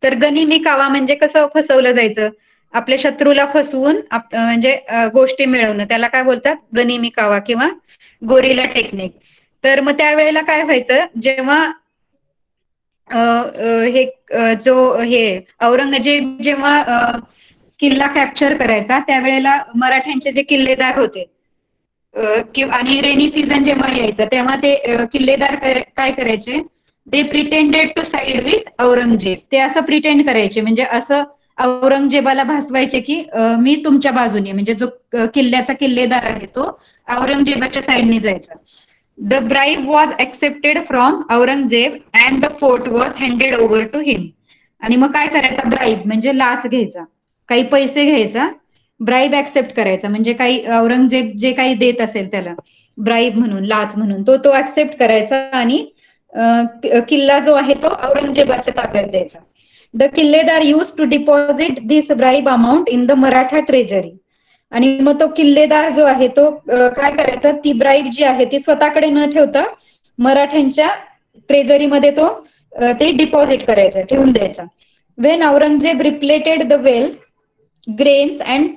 तर गनिमी कावा म्हणजे कसं फसवलं जायचं, आपल्या शत्रूला फसवून म्हणजे गोष्टी मिळवणं, त्याला काय बोलतात गनिमी कावा किंवा गोरिला टेक्निक. तर मग त्यावेळेला काय व्हायचं, जेव्हा औरंगजेब जेव्हा किल्ला कॅप्चर करायचा त्यावेळेला मराठ्यांचे जे किल्लेदार होते आणि रेनी सीझन जेव्हा यायचं तेव्हा ते किल्लेदार काय करायचे, they pretended to side with Aurangzeb. ते असं प्रिटेंड करायचे म्हणजे असं औरंगजेबाला भासवायचे की मी तुमच्या बाजूने, म्हणजे जो किल्ल्याचा किल्लेदार आहे तो औरंगजेबाच्या साईडने जायचा. The bribe was accepted from Aurangzeb and the fort was handed over to him. आणि मग काय करायचा, ब्राईब म्हणजे लाच घ्यायचा, काही पैसे घ्यायचा, ब्राईब ऍक्सेप्ट करायचा म्हणजे काही औरंगजेब जे काही देत असेल त्याला ब्राईब म्हणून, लाच म्हणून तो ऍक्सेप्ट करायचा आणि किल्ला जो आहे तो औरंगजेबाच्या ताब्यात द्यायचा. The killedar use to deposit this bribe amount in the Maratha treasury. आणि मग तो किल्लेदार जो आहे तो काय करायचा, ती ब्राईब जी आहे ती स्वतःकडे न ठेवता मराठ्यांच्या ट्रेजरीमध्ये तो ते डिपॉझिट करायचा, ठेवून द्यायचा. When Aurangzeb repleted the wealth, grains and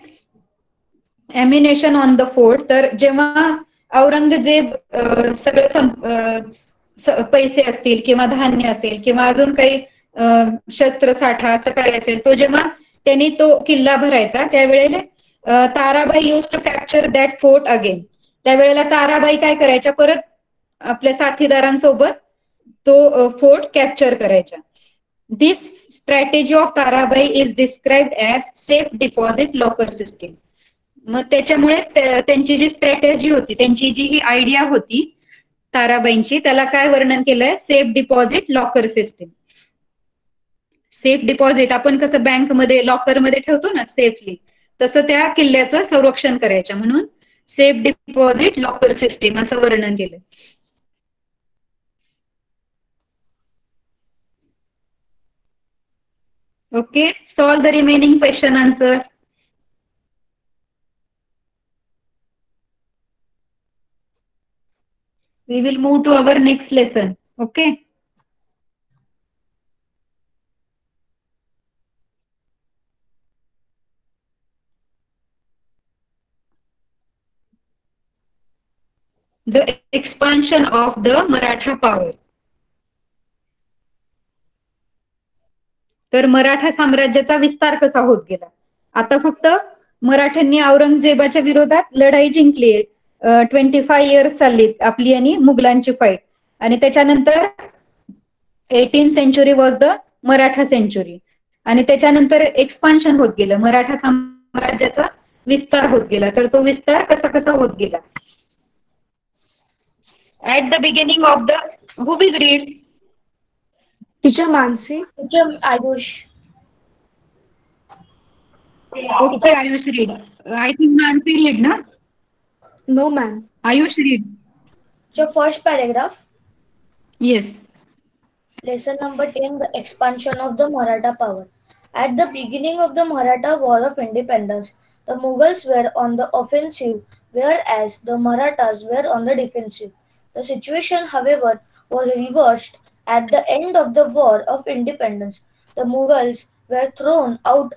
ammunition on the fort. तर जेव्हा औरंगजेब सगळं पैसे असतील किंवा धान्य असेल किंवा अजून काही शस्त्रसाठा असं काय असेल, तो जेव्हा त्यांनी तो किल्ला भरायचा त्यावेळेला Tarabai use to capture that fort again. त्यावेळेला ताराबाई काय करायच्या, परत आपल्या साथीदारांसोबत तो फोर्ट कॅप्चर करायचा. This strategy of Tarabai is described as safe deposit locker system. मग त्याच्यामुळे त्यांची जी स्ट्रॅटेजी होती, त्यांची जी ही आयडिया होती ताराबाईंची, त्याला काय वर्णन केलंय, safe deposit locker system. Safe deposit आपण कसं बँकमध्ये लॉकरमध्ये ठेवतो ना सेफली, तसं त्या किल्ल्याचं संरक्षण करायच्या म्हणून सेफ डिपॉझिट लॉकर सिस्टीम असं वर्णन केलं. Okay, solve the remaining question answer. We will move to our next lesson. Okay. The expansion of the Maratha power. तर मराठा साम्राज्याचा विस्तार कसा होत गेला. आता फक्त मराठ्यांनी औरंगजेबाच्या विरोधात लढाई जिंकली, 25 इयर्स चालली आपली आणि मुघलांची फाईट, आणि त्याच्यानंतर 18th century was the Maratha century. आणि त्याच्यानंतर एक्सपान्शन होत गेलं, मराठा साम्राज्याचा विस्तार होत गेला. तर तो विस्तार कसा कसा होत गेला. At the beginning of the who will read. Teacher Mansi. Teacher Ayush. Okay, Ayush read. I think Nancy read, na? No, ma'am. Ayush read. So first paragraph. Yes. Lesson number 10, the expansion of the Maratha power. At the beginning of the Maratha War of Independence, the Mughals were on the offensive, whereas the Marathas were on the defensive. The situation, however, was reversed at the end of the War of Independence. The Mughals were thrown on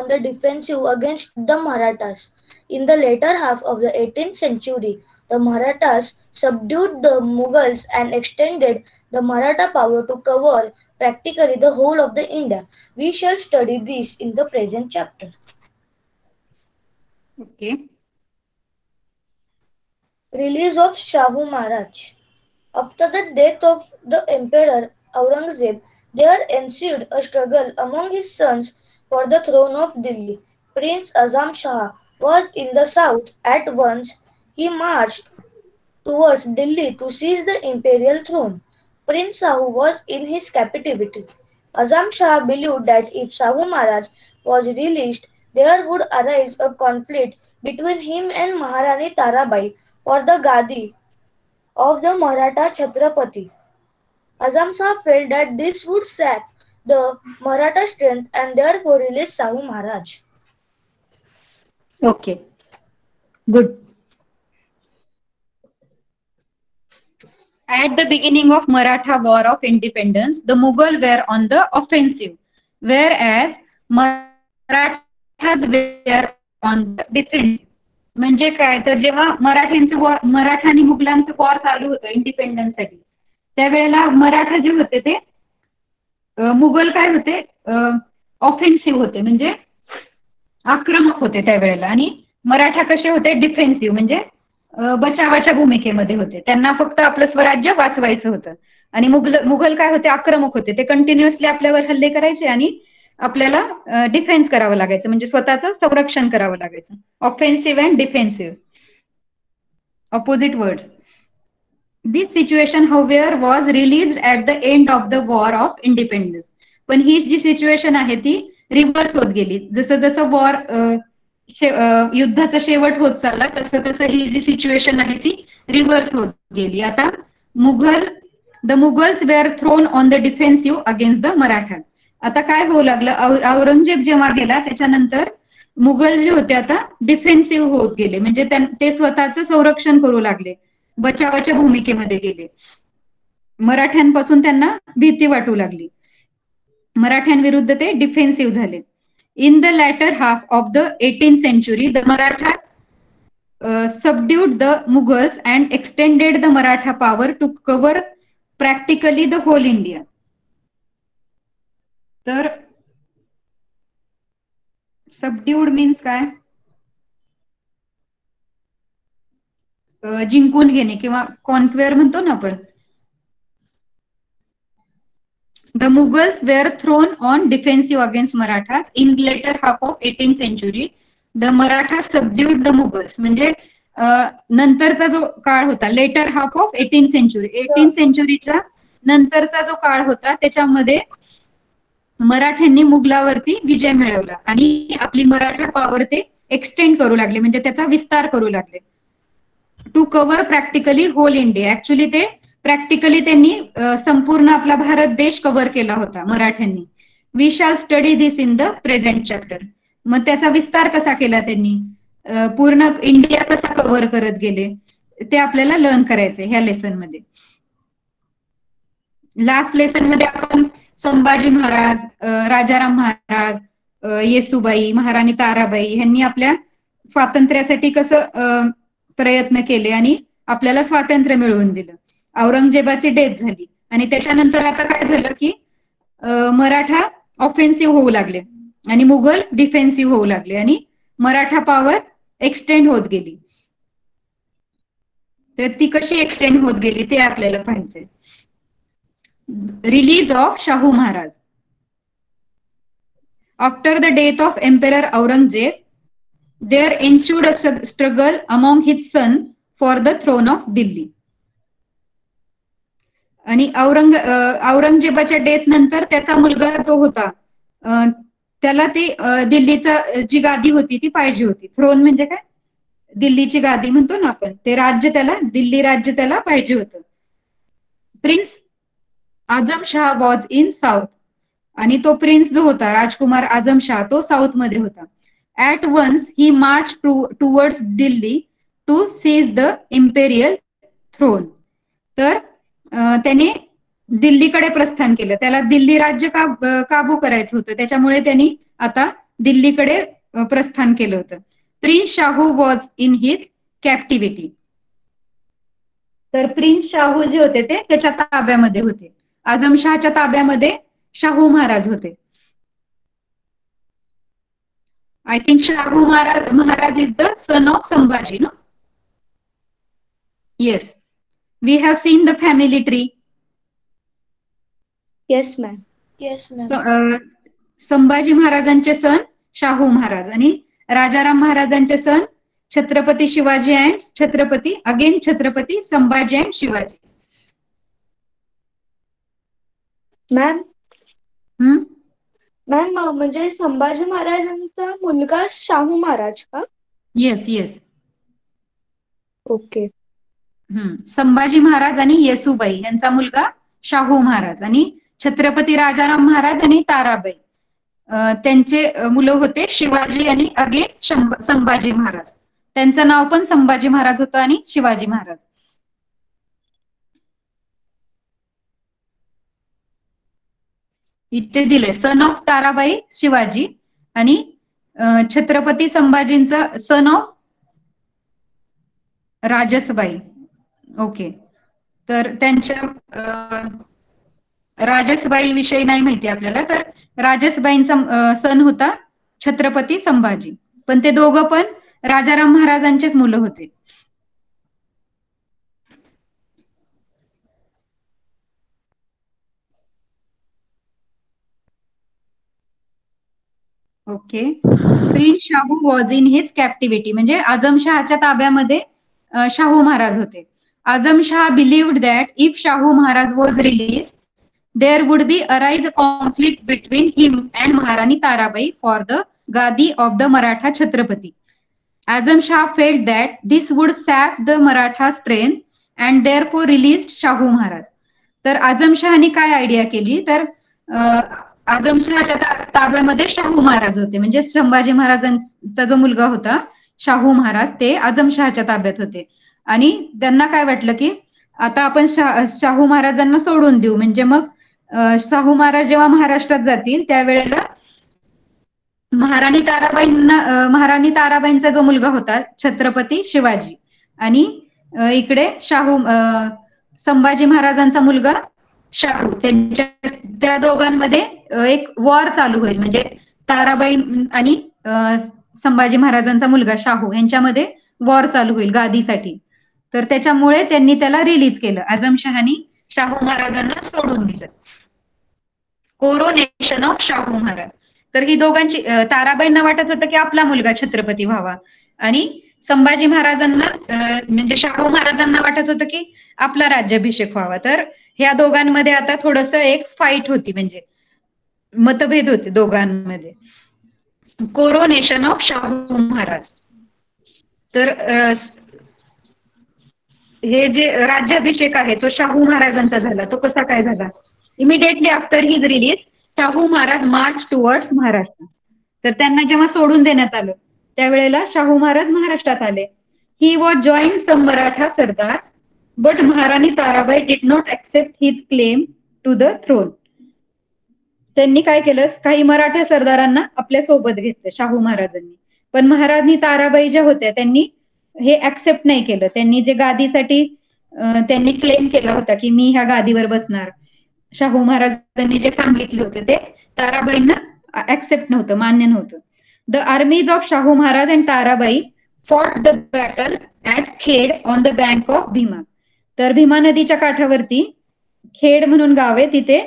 the defensive against the Marathas. In the later half of the 18th century, the Marathas subdued the Mughals and extended the Maratha power to cover practically the whole of the India. We shall study this in the present chapter. Okay. Release of Shahu Maharaj. After the death of the Emperor Aurangzeb, there ensued a struggle among his sons for the throne of Delhi. Prince Azam Shah was in the south. At once, he marched towards Delhi to seize the imperial throne. Prince Sahu was in his captivity. Azam Shah believed that if Sahu Maharaj was released, there would arise a conflict between him and Maharani Tarabai for the Gadi of the Maratha Chhatrapati. Azam Shah felt that this would sap the Maratha strength and therefore released Sahu Maharaj. Okay. Good. At the beginning of Maratha War of Independence, the Mughal were on the offensive, whereas Marathas were on the defensive. म्हणजे काय तर जेव्हा मराठा आणि मुघलांचं war चालू होतं इंडिपेंडन्ससाठी, त्यावेळेला मराठा जे होते ते मुघल काय होते ऑफेन्सिव्ह होते, म्हणजे आक्रमक होते त्यावेळेला, आणि मराठा कसे होते डिफेन्सिव्ह, म्हणजे बचावाच्या भूमिकेमध्ये होते. त्यांना फक्त आपलं स्वराज्य वाचवायचं होतं. आणि मुघल काय होते आक्रमक होते, ते कंटिन्युअसली आपल्यावर हल्ले करायचे आणि आपल्याला डिफेन्स करावं लागायचं, म्हणजे स्वतःचं संरक्षण करावं लागायचं. Offensive and defensive, opposite words. This situation, however, was released at the end of the War of Independence. पण ही जी सिच्युएशन आहे ती रिव्हर्स होत गेली. जसं जसं वॉर युद्धाचा शेवट होत चालला तसं तसं ही जी सिच्युएशन आहे ती रिव्हर्स होत गेली. आता the Mughals were thrown on the defensive against the Maratha. आता काय होऊ लागलं, औरंगजेब जेव्हा गेला त्याच्यानंतर मुघल जे होते आता डिफेन्सिव्ह होत गेले, म्हणजे ते स्वतःचं संरक्षण करू लागले, बचावाच्या भूमिकेमध्ये गेले. मराठ्यांपासून त्यांना भीती वाटू लागली, मराठ्यांविरुद्ध ते डिफेन्सिव्ह झाले. In the latter half of the 18th century, the Marathas subdued the Mughals and extended the Maratha power to cover practically the whole India. तर सबड्यूड मीन्स काय, जिंकून घेणे किंवा कॉन्क्वेअर म्हणतो ना आपण. The Mughals were thrown on defensive against Marathas. In later half of 18th century, the Marathas subdued the Mughals. म्हणजे नंतरचा जो काळ होता, later half of 18th century, 18th centuryच्या नंतरचा जो काळ होता त्याच्यामध्ये मराठ्यांनी मुघलावरती विजय मिळवला आणि आपली मराठा पॉवर ते एक्सटेंड करू लागले, म्हणजे त्याचा विस्तार करू लागले. To cover practically whole India. Actually ते प्रॅक्टिकली त्यांनी संपूर्ण आपला भारत देश कव्हर केला होता मराठ्यांनी. We shall study this in the present chapter. मग त्याचा विस्तार कसा केला त्यांनी, पूर्ण इंडिया कसा कव्हर करत गेले ते आपल्याला लर्न करायचंय ह्या लेसन मध्ये. लास्ट लेसन मध्ये आपण संभाजी महाराज, राजाराम महाराज, येसुबाई, महाराणी ताराबाई यांनी आपल्या स्वातंत्र्यासाठी कसं प्रयत्न केले आणि आपल्याला स्वातंत्र्य मिळवून दिलं. औरंगजेबाची डेथ झाली आणि त्याच्यानंतर आता काय झालं की मराठा ऑफेन्सिव्ह होऊ लागले आणि मुघल डिफेन्सिव्ह होऊ लागले आणि मराठा पॉवर एक्सटेंड होत गेली. तर ती कशी एक्सटेंड होत गेली ते आपल्याला पाहायचंय. Release of Shahu Maharaj. After the death of emperor Aurangzeb, there ensued a struggle among his son for the throne of Delhi. आणि औरंगजेबाच्या डेथ नंतर त्याचा मुलगा जो होता त्याला ती दिल्लीचा जी गादी होती ती पाहिजे होती. थ्रोन म्हणजे काय, दिल्लीची गादी म्हणतो ना आपण, ते राज्य त्याला, दिल्ली राज्य त्याला पाहिजे होतं. Prince Azam Shah was in south. आणि तो प्रिन्स जो होता राजकुमार आझम शाह तो साऊथ मध्ये होता. At once he marched towards Delhi to seize the imperial throne. तर त्याने दिल्लीकडे प्रस्थान केलं, त्याला दिल्ली राज्य काबू करायचं होतं, त्याच्यामुळे त्यांनी आता दिल्लीकडे प्रस्थान केलं होतं. Prince Shahu was in his captivity. तर प्रिन्स शाहू जे होते ते त्याच्या ताब्यामध्ये होते. आझमशहाच्या ताब्यामध्ये शाहू महाराज होते. I think Shahu Maharaj is the son of Sambhaji, no? Yes. We have seen the family tree. Yes, ma'am. Yes, ma'am. Sambhaji महाराजांचे सन शाहू महाराज आणि राजाराम महाराजांचे son Chhatrapati Shivaji and Chhatrapati Sambhaji and Shivaji. Ma'am hmm. Ma'am म्हणजे संभाजी महाराजांचा मुलगा शाहू महाराज का? येस. ओके. संभाजी महाराज आणि येसुबाई यांचा मुलगा शाहू महाराज आणि छत्रपती राजाराम महाराज आणि ताराबाई त्यांचे मुलं होते शिवाजी आणि संभाजी महाराज. त्यांचं नाव पण संभाजी महाराज होतं आणि शिवाजी महाराज. इथे दिले सन ऑफ ताराबाई शिवाजी आणि छत्रपती संभाजींचा सन ऑफ राजसबाई. ओके. तर त्यांच्या राजसबाई विषयी नाही माहिती आपल्याला. तर राजसबाईंचा सन होता छत्रपती संभाजी. पण ते दोघं पण राजाराम महाराजांचेच मुलं होते. Okay. Prince Shahu was in his captivity म्हणजे आझमशहाच्या ताब्यामध्ये शाहू महाराज होते. Azam Shah believed that if Shahu Maharaj was release there would be arise a conflict between him and Maharani Tarabai for the Gadi of the Maratha Chhatrapati. Azam Shah felt that this would sap the Maratha strength and therefore released Shahu Maharaj. तर आझम शहानी काय idea केली तर आझम शहाच्या ताब्यामध्ये शाहू महाराज होते म्हणजे संभाजी महाराजांचा जो मुलगा होता शाहू महाराज ते आझम शहाच्या ताब्यात होते आणि त्यांना काय वाटलं की आता आपण शाहू महाराजांना सोडून देऊ म्हणजे मग शाहू महाराज जेव्हा महाराष्ट्रात जातील त्यावेळेला महाराणी ताराबाईंचा जो मुलगा होता छत्रपती शिवाजी आणि इकडे संभाजी महाराजांचा मुलगा शाहू त्या दोघांमध्ये एक वॉर चालू होईल म्हणजे ताराबाई आणि संभाजी महाराजांचा मुलगा शाहू यांच्यामध्ये वॉर चालू होईल गादीसाठी. तर त्याच्यामुळे त्यांनी त्याला रिलीज केलं. आझम शहानी शाहू महाराजांना सोडून दिलं. Coronation of Shahu Maharaj. तर ही दोघांची ताराबाईंना वाटत होतं की आपला मुलगा छत्रपती व्हावा आणि संभाजी महाराजांना म्हणजे शाहू महाराजांना वाटत होतं की आपला राज्याभिषेक व्हावा. तर ह्या दोघांमध्ये आता थोडस एक फाईट होती म्हणजे मतभेद होते दोघांमध्ये. Coronation of Shahu Maharaj. तर हे जे राज्याभिषेक आहे तो शाहू महाराजांचा झाला. तो कसा काय झाला? Immediately after his release Shahu Maharaj March towards Maharashtra. तर त्यांना जेव्हा सोडून देण्यात आलं त्यावेळेला शाहू महाराज महाराष्ट्रात आले. He was join some Maratha sardar but Maharani Tarabai did not accept his claim to the throne. त्यांनी काय केलं काही मराठा सरदारांना आपल्या सोबत घेतलं शाहू महाराजांनी. पण महाराणी ताराबाई ज्या होत्या त्यांनी हे ऍक्सेप्ट नाही केलं. त्यांनी जे गादीसाठी त्यांनी क्लेम केला होता की मी ह्या गादीवर बसणार शाहू महाराजांनी जे सांगितले होते ते ताराबाईंना ऍक्सेप्ट नव्हतं मान्य नव्हतं. The armies of Shahu Maharaj and Tarabai fought the battle at Khed on the bank of Bhima. तर भीमा नदीच्या काठावरती खेड म्हणून गाव आहे तिथे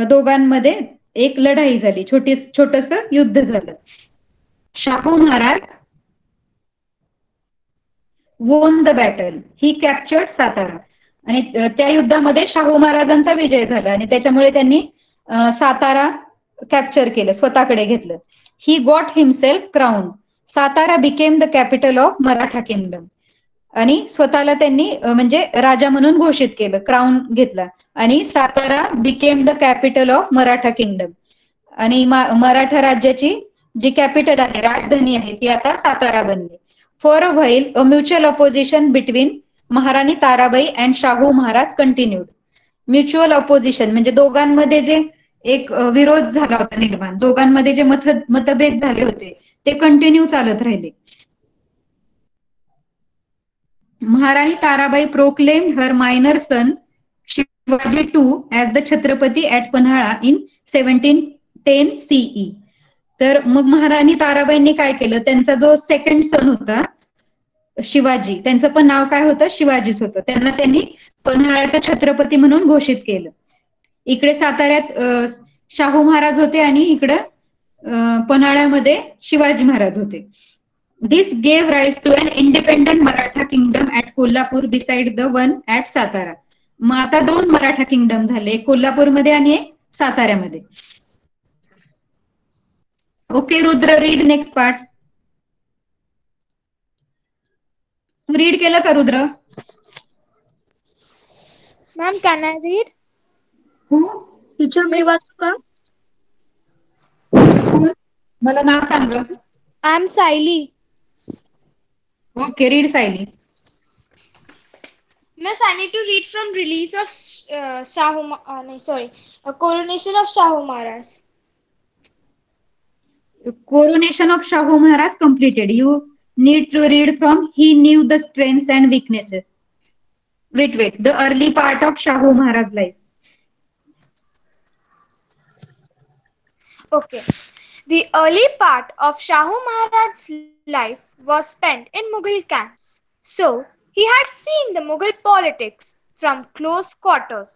दोघांमध्ये एक लढाई झाली. छोटस युद्ध झालं. Shahu Maharaj won the battle. He captured Satara. आणि त्या युद्धामध्ये शाहू महाराजांचा विजय झाला आणि त्याच्यामुळे त्यांनी सातारा कॅप्चर केलं स्वतःकडे घेतलं. He got himself crown. Satara became the capital of Maratha kingdom. आणि स्वतःला त्यांनी म्हणजे राजा म्हणून घोषित केलं क्राउन घेतला आणि Satara became the capital of Maratha kingdom. आणि मराठा राज्याची जी कॅपिटल आहे राजधानी आहे ती आता सातारा बनली. For a while a mutual opposition between Maharani Tarabai and Shahu Maharaj continued. Mutual opposition म्हणजे दोघांमध्ये जे एक विरोध झाला होता निर्माण दोघांमध्ये जे मतभेद झाले होते ते कंटिन्यू चालत राहिले. Maharani Tarabai proclaim her minor son Shivaji II as the Chhatrapati at Panhala in 1710 CE. तर मग महाराणी ताराबाईंनी काय केलं, त्यांचा जो सेकंड सन होता शिवाजी, त्यांचं पण नाव काय होतं, शिवाजीच होतं, त्यांना त्यांनी पन्हाळ्याचा छत्रपती म्हणून घोषित केलं. इकडे साताऱ्यात शाहू महाराज होते आणि इकडं पन्हाळ्यामध्ये शिवाजी महाराज होते. This gave rise to an independent Maratha kingdom at Kolhapur beside the one at Satara. मग आता 2 मराठा किंगडम झाले, एक कोल्हापूरमध्ये आणि एक साताऱ्यामध्ये. Okay Rudra, read next part. तू रीड केलं का Rudra? Ma'am can I read? हो. टीचर मी वाचू का? मला नाव सांग. I am Sayali. Okay, read Sayali. Miss, I need to read from release of coronation of Shahu Maharaj. Coronation of Shahu Maharaj completed. You need to read from he knew the strengths and weaknesses. Wait. The early part of Shahu Maharaj's life. Okay. The early part of Shahu Maharaj's life was spent in Mughal camps. So, he had seen the Mughal politics from close quarters.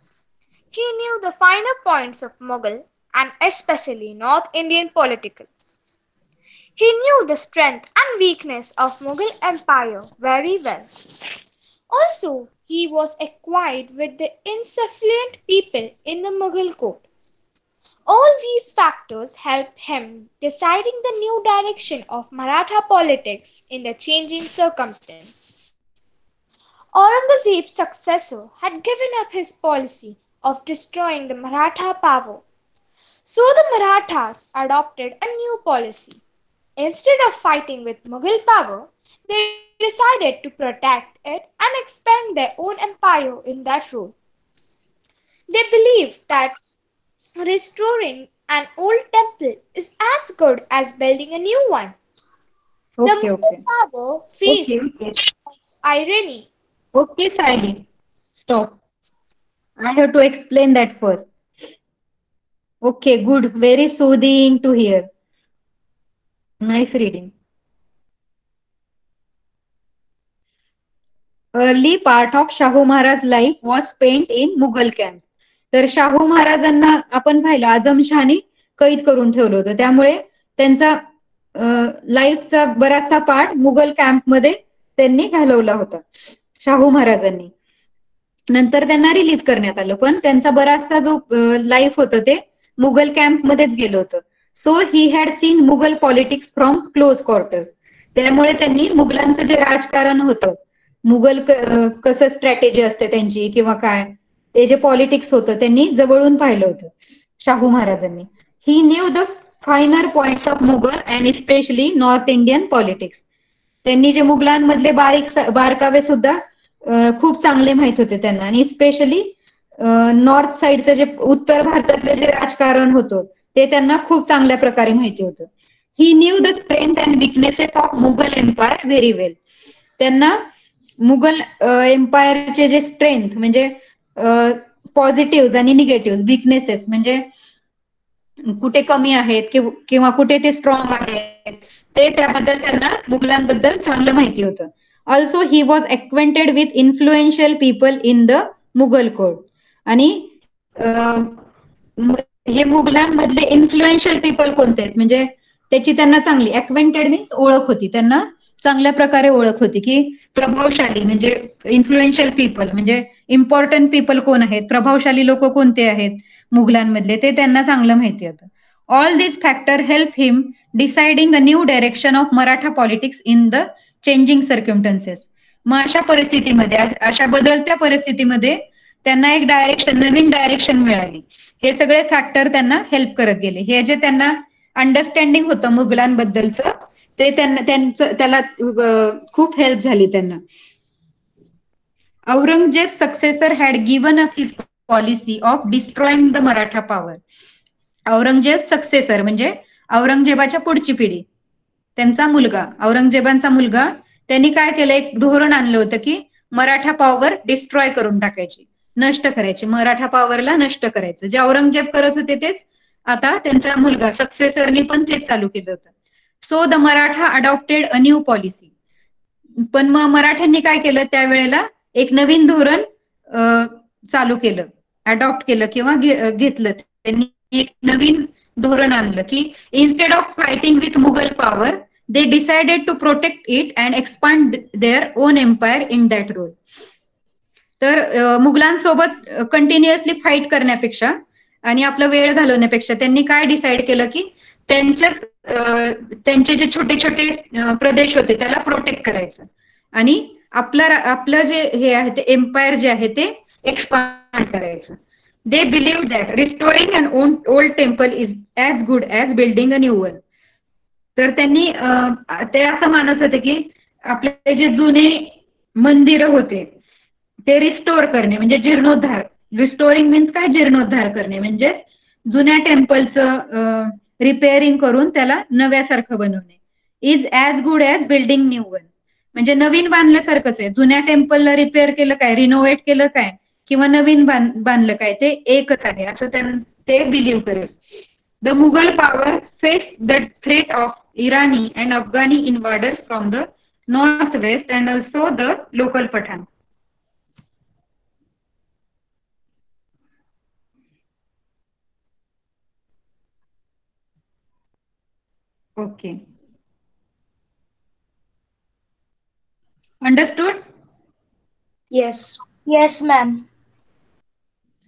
He knew the finer points of Mughal and especially North Indian politics. He knew the strength and weakness of Mughal Empire very well. Also, he was acquainted with the insufficient people in the Mughal court. All these factors helped him deciding the new direction of Maratha politics in the changing circumstances. Aurangzeb's successor had given up his policy of destroying the Maratha power. So the Marathas adopted a new policy. Instead of fighting with Mughal power, they decided to protect it and expand their own empire in that role. They believed that restoring an old temple is as good as building a new one. The Mughal power faced irony. Okay, Saili. Stop. I have to explain that first. Okay, good. Very soothing to hear. Nice reading. Early part of Shahu Maharaj's life was spent in Mughal camp. तर शाहू महाराजांना आपण पाहिलं आजमशहाने कैद करून ठेवलं होतं, त्यामुळे त्यांचा लाईफचा बराचसा पार्ट मुघल कॅम्पमध्ये त्यांनी घालवला होता शाहू महाराजांनी. नंतर त्यांना रिलीज करण्यात आलं, पण त्यांचा बराचसा जो लाईफ होतं ते मुघल कॅम्पमध्येच गेलं होतं. So he had seen Mughal politics from close quarters. त्यामुळे त्यांनी मुघलांचं जे राजकारण होतं, मुघल कसं स्ट्रॅटेजी असते त्यांची किंवा काय ते जे पॉलिटिक्स होतं त्यांनी जवळून पाहिलं होतं शाहू महाराजांनी. He knew the finer points of Mughal and specially north Indian politics. त्यांनी जे मुघलांमधले बारकावे सुद्धा खूप चांगले माहित होते त्यांना, आणि स्पेशली नॉर्थ साइडचं जे उत्तर भारतातलं जे राजकारण होतं ते त्यांना खूप चांगल्या प्रकारे माहिती होतं. He knew the strength and weaknesses of Mughal empire very well. त्यांना मुघल एम्पायरचे जे स्ट्रेंथ म्हणजे पॉझिटिव्ह आणि निगेटिव्ह, विकनेसेस म्हणजे कुठे कमी आहेत किंवा कुठे ते स्ट्रॉंग आहेत, ते त्याबद्दल त्यांना मुघलांबद्दल चांगलं माहिती होतं. Also he was acquainted with influential people in the Mughal court. आणि हे मुघलांमधले इन्फ्लुएन्शियल पीपल कोणते आहेत म्हणजे त्याची त्यांना चांगली एक्वेंटेड मीन्स ओळख होती, त्यांना चांगल्या प्रकारे ओळख होती की प्रभावशाली म्हणजे इन्फ्लुएन्शियल पीपल म्हणजे इम्पॉर्टंट पीपल कोण आहेत, प्रभावशाली लोक कोणते आहेत मुघलांमधले, ते त्यांना चांगलं माहिती होतं. All this factor help him deciding the new direction of Maratha politics in the changing circumstances. मग अशा परिस्थितीमध्ये, अशा बदलत्या परिस्थितीमध्ये त्यांना एक डायरेक्शन, नवीन डायरेक्शन मिळाली. हे सगळे फॅक्टर त्यांना हेल्प करत गेले. हे जे त्यांना अंडरस्टँडिंग होतं मुघलांबद्दलचं ते त्याला खूप हेल्प झाली त्यांना. Aurangzeb successor had given up his policy of destroying the Maratha power. Aurangzeb successor म्हणजे औरंगजेबाच्या पुढची पिढी, त्यांचा मुलगा, औरंगजेबांचा मुलगा, त्यांनी काय केलं, एक धोरण आणलं होतं की मराठा पॉवर डिस्ट्रॉय करून टाकायची, नष्ट करायची, मराठा पॉवरला नष्ट करायचं. जे औरंगजेब करत होते तेच आता त्यांचा मुलगा सक्सेसरनी पण तेच चालू केलं होतं. So the Maratha adopted a new policy. पण मग मराठ्यांनी काय केलं त्यावेळेला एक नवीन धोरण चालू केलं, अडॉप्ट केलं किंवा घेतलं. त्यांनी एक नवीन धोरण आणलं की instead of fighting with Mughal power they decided to protect it and expand their own empire in that role. तर मुघलांसोबत कंटिन्युअसली फाईट करण्यापेक्षा आणि आपला वेळ घालवण्यापेक्षा त्यांनी काय डिसाईड केलं की त्यांचे जे छोटे छोटे प्रदेश होते त्याला प्रोटेक्ट करायचं आणि आपलं जे हे आहे ते एम्पायर जे आहे ते एक्सपांड करायचं. They believe that restoring an old temple is as good as building a new one. तर त्यांनी ते असं मानत होते की आपले जे जुने मंदिरं होते ते रिस्टोर करणे म्हणजे जीर्णोद्धार. रिस्टोरिंग मीन्स काय? जीर्णोद्धार करणे म्हणजे जुन्या टेम्पलचं रिपेअरिंग करून त्याला नव्यासारखं बनवणे. Is as good as building new one. म्हणजे नवीन बांधल्यासारखंच आहे. जुन्या टेम्पलला रिपेअर केलं काय, रिनोव्हेट केलं काय किंवा नवीन बांधलं काय ते एकच आहे असं ते बिलीव्ह करेल. The Mughal power faced the threat of Irani and Afghani invaders from the north west and also the local Pathan. Okay. Understood? Yes. Yes, ma'am.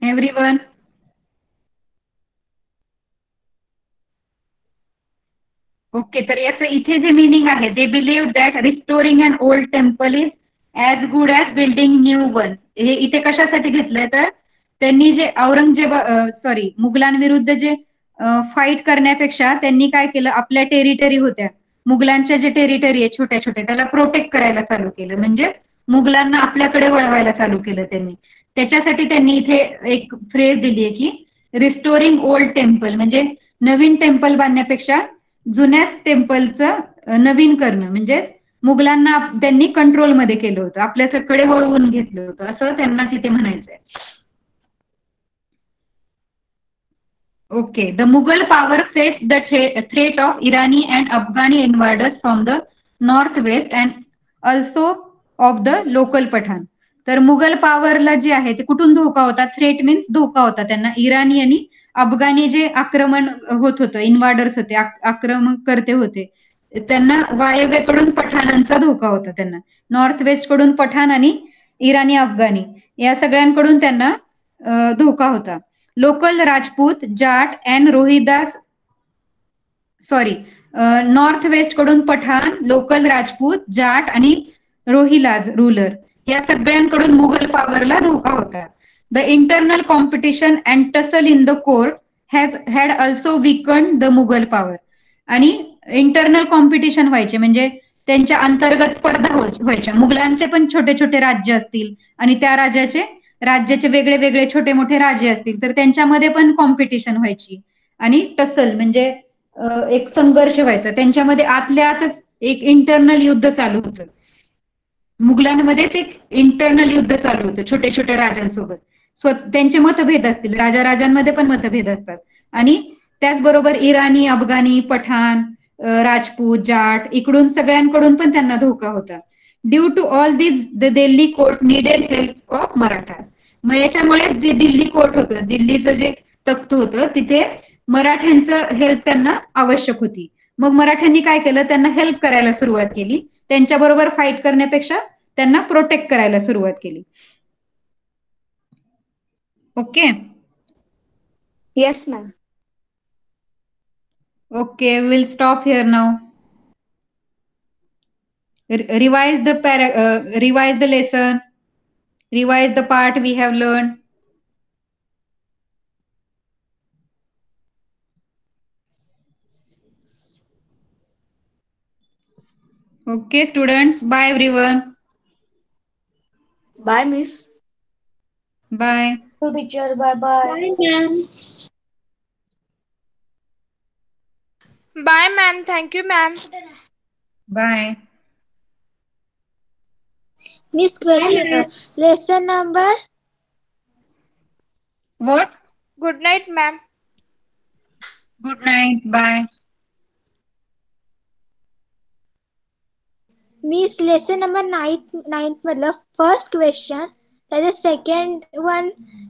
Everyone? Okay. तर याचं इथे जे मिनिंग आहे, they believe that restoring an old temple is as good as building new one. हे इथे कशासाठी घेतलंय तर त्यांनी जे मुघलांविरुद्ध जे फाईट करण्यापेक्षा त्यांनी काय केलं, आपल्या टेरिटरी होत्या मुघलांच्या जे टेरिटरी आहे छोट्या छोट्या त्याला प्रोटेक्ट करायला चालू केलं. म्हणजे मुघलांना आपल्याकडे वळवायला चालू केलं त्यांनी. त्याच्यासाठी त्यांनी इथे एक फ्रेज दिली आहे की रिस्टोरिंग ओल्ड टेम्पल म्हणजे नवीन टेम्पल बांधण्यापेक्षा जुन्या टेम्पलचं नवीन करणं. म्हणजे मुघलांना त्यांनी कंट्रोलमध्ये केलं होतं, आपल्याकडे वळवून घेतलं होतं असं त्यांना तिथे म्हणायचंय. Okay, the Mughal power faced the threat of Irani and Afghani invaders from the northwest and also of the local Pathan. तर मुघल पॉवरला जे आहे ते कुठून धोका होता? थ्रेट मीन्स धोका होता त्यांना इराणी आणि अफगाणी जे आक्रमण होत होतं, इन्व्हायडर्स होते, आक्रमण करते होते, त्यांना वायव्येकडून पठाणांचा धोका होता. त्यांना नॉर्थ वेस्ट कडून पठाण आणि इराणी अफगाणी या सगळ्यांकडून त्यांना धोका होता. Local Rajput, Jat and Rohidas north west कडून पठाण, लोकल राजपूत, जाट आणि रोहिलाज रुलर या सगळ्यांकडून मुघल पॉवरला धोका होता. The internal competition and tussle in the court had also weakened the Mughal power. आणि इंटरनल कॉम्पिटिशन व्हायचे म्हणजे त्यांच्या अंतर्गत स्पर्धा व्हायच्या. मुघलांचे पण छोटे छोटे राज्य असतील आणि त्या राज्याचे वेगळे वेगळे छोटे मोठे राज्य असतील तर त्यांच्यामध्ये पण कॉम्पिटिशन व्हायची. आणि टसल म्हणजे एक संघर्ष व्हायचा त्यांच्यामध्ये. आतल्या आतच एक इंटरनल युद्ध चालू होतं. मुघलांमध्येच एक इंटरनल युद्ध चालू होतं छोट्या छोट्या राजांसोबत. त्यांचे मतभेद असतील, राजांमध्ये पण मतभेद असतात. आणि त्याचबरोबर इराणी, अफगाणी, पठाण, राजपूत, जाट इकडून सगळ्यांकडून पण त्यांना धोका होता. Due to all this the Delhi court needed help of Maratha. मग याच्यामुळे जे दिल्ली कोर्ट होतं, दिल्लीचं जे तख्त होतं तिथे मराठ्यांचं हेल्प त्यांना आवश्यक होती. मग मराठ्यांनी काय केलं, त्यांना हेल्प करायला सुरुवात केली. त्यांच्याबरोबर फाईट करण्यापेक्षा त्यांना प्रोटेक्ट करायला सुरुवात केली. Okay. Yes, ma'am. Okay, we'll stop here now. Revise the lesson. Revise the part we have learned. Okay, students. Bye, everyone. Bye, miss. Bye. To teacher, bye bye. Bye, ma'am. Bye, ma'am. Thank you, ma'am. Bye. Miss question. Lesson number? What? Good night, ma'am. Good night, bye. Miss, lesson number 9 मधलं first question, त्याचं second one,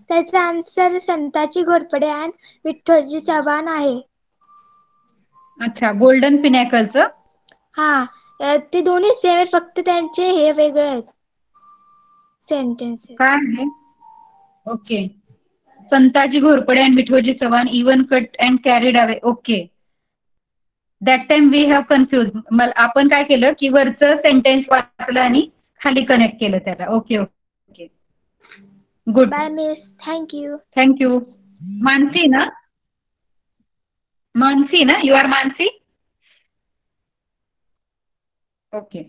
त्याचा answer Santaji Ghorpade आणि विठ्ठलजी चव्हाण आहे. अच्छा, golden पिनॅकलचं. हा, ते दोन्ही same आहेत, फक्त त्यांचे हे वेगळे आहेत सेंटेन्सेस. काय आहे? Okay. Santaji Ghorpade and Vithoji Chavan even cut and carried away. Okay. That time we have confuse. आपण काय केलं की वरचं सेंटेन्स वाचलं आणि खाली कनेक्ट केलं त्याला. Okay okay. Good. Bye miss, thank you. Thank you. Mansi ना? मानसी ना? You are Mansi? ओके.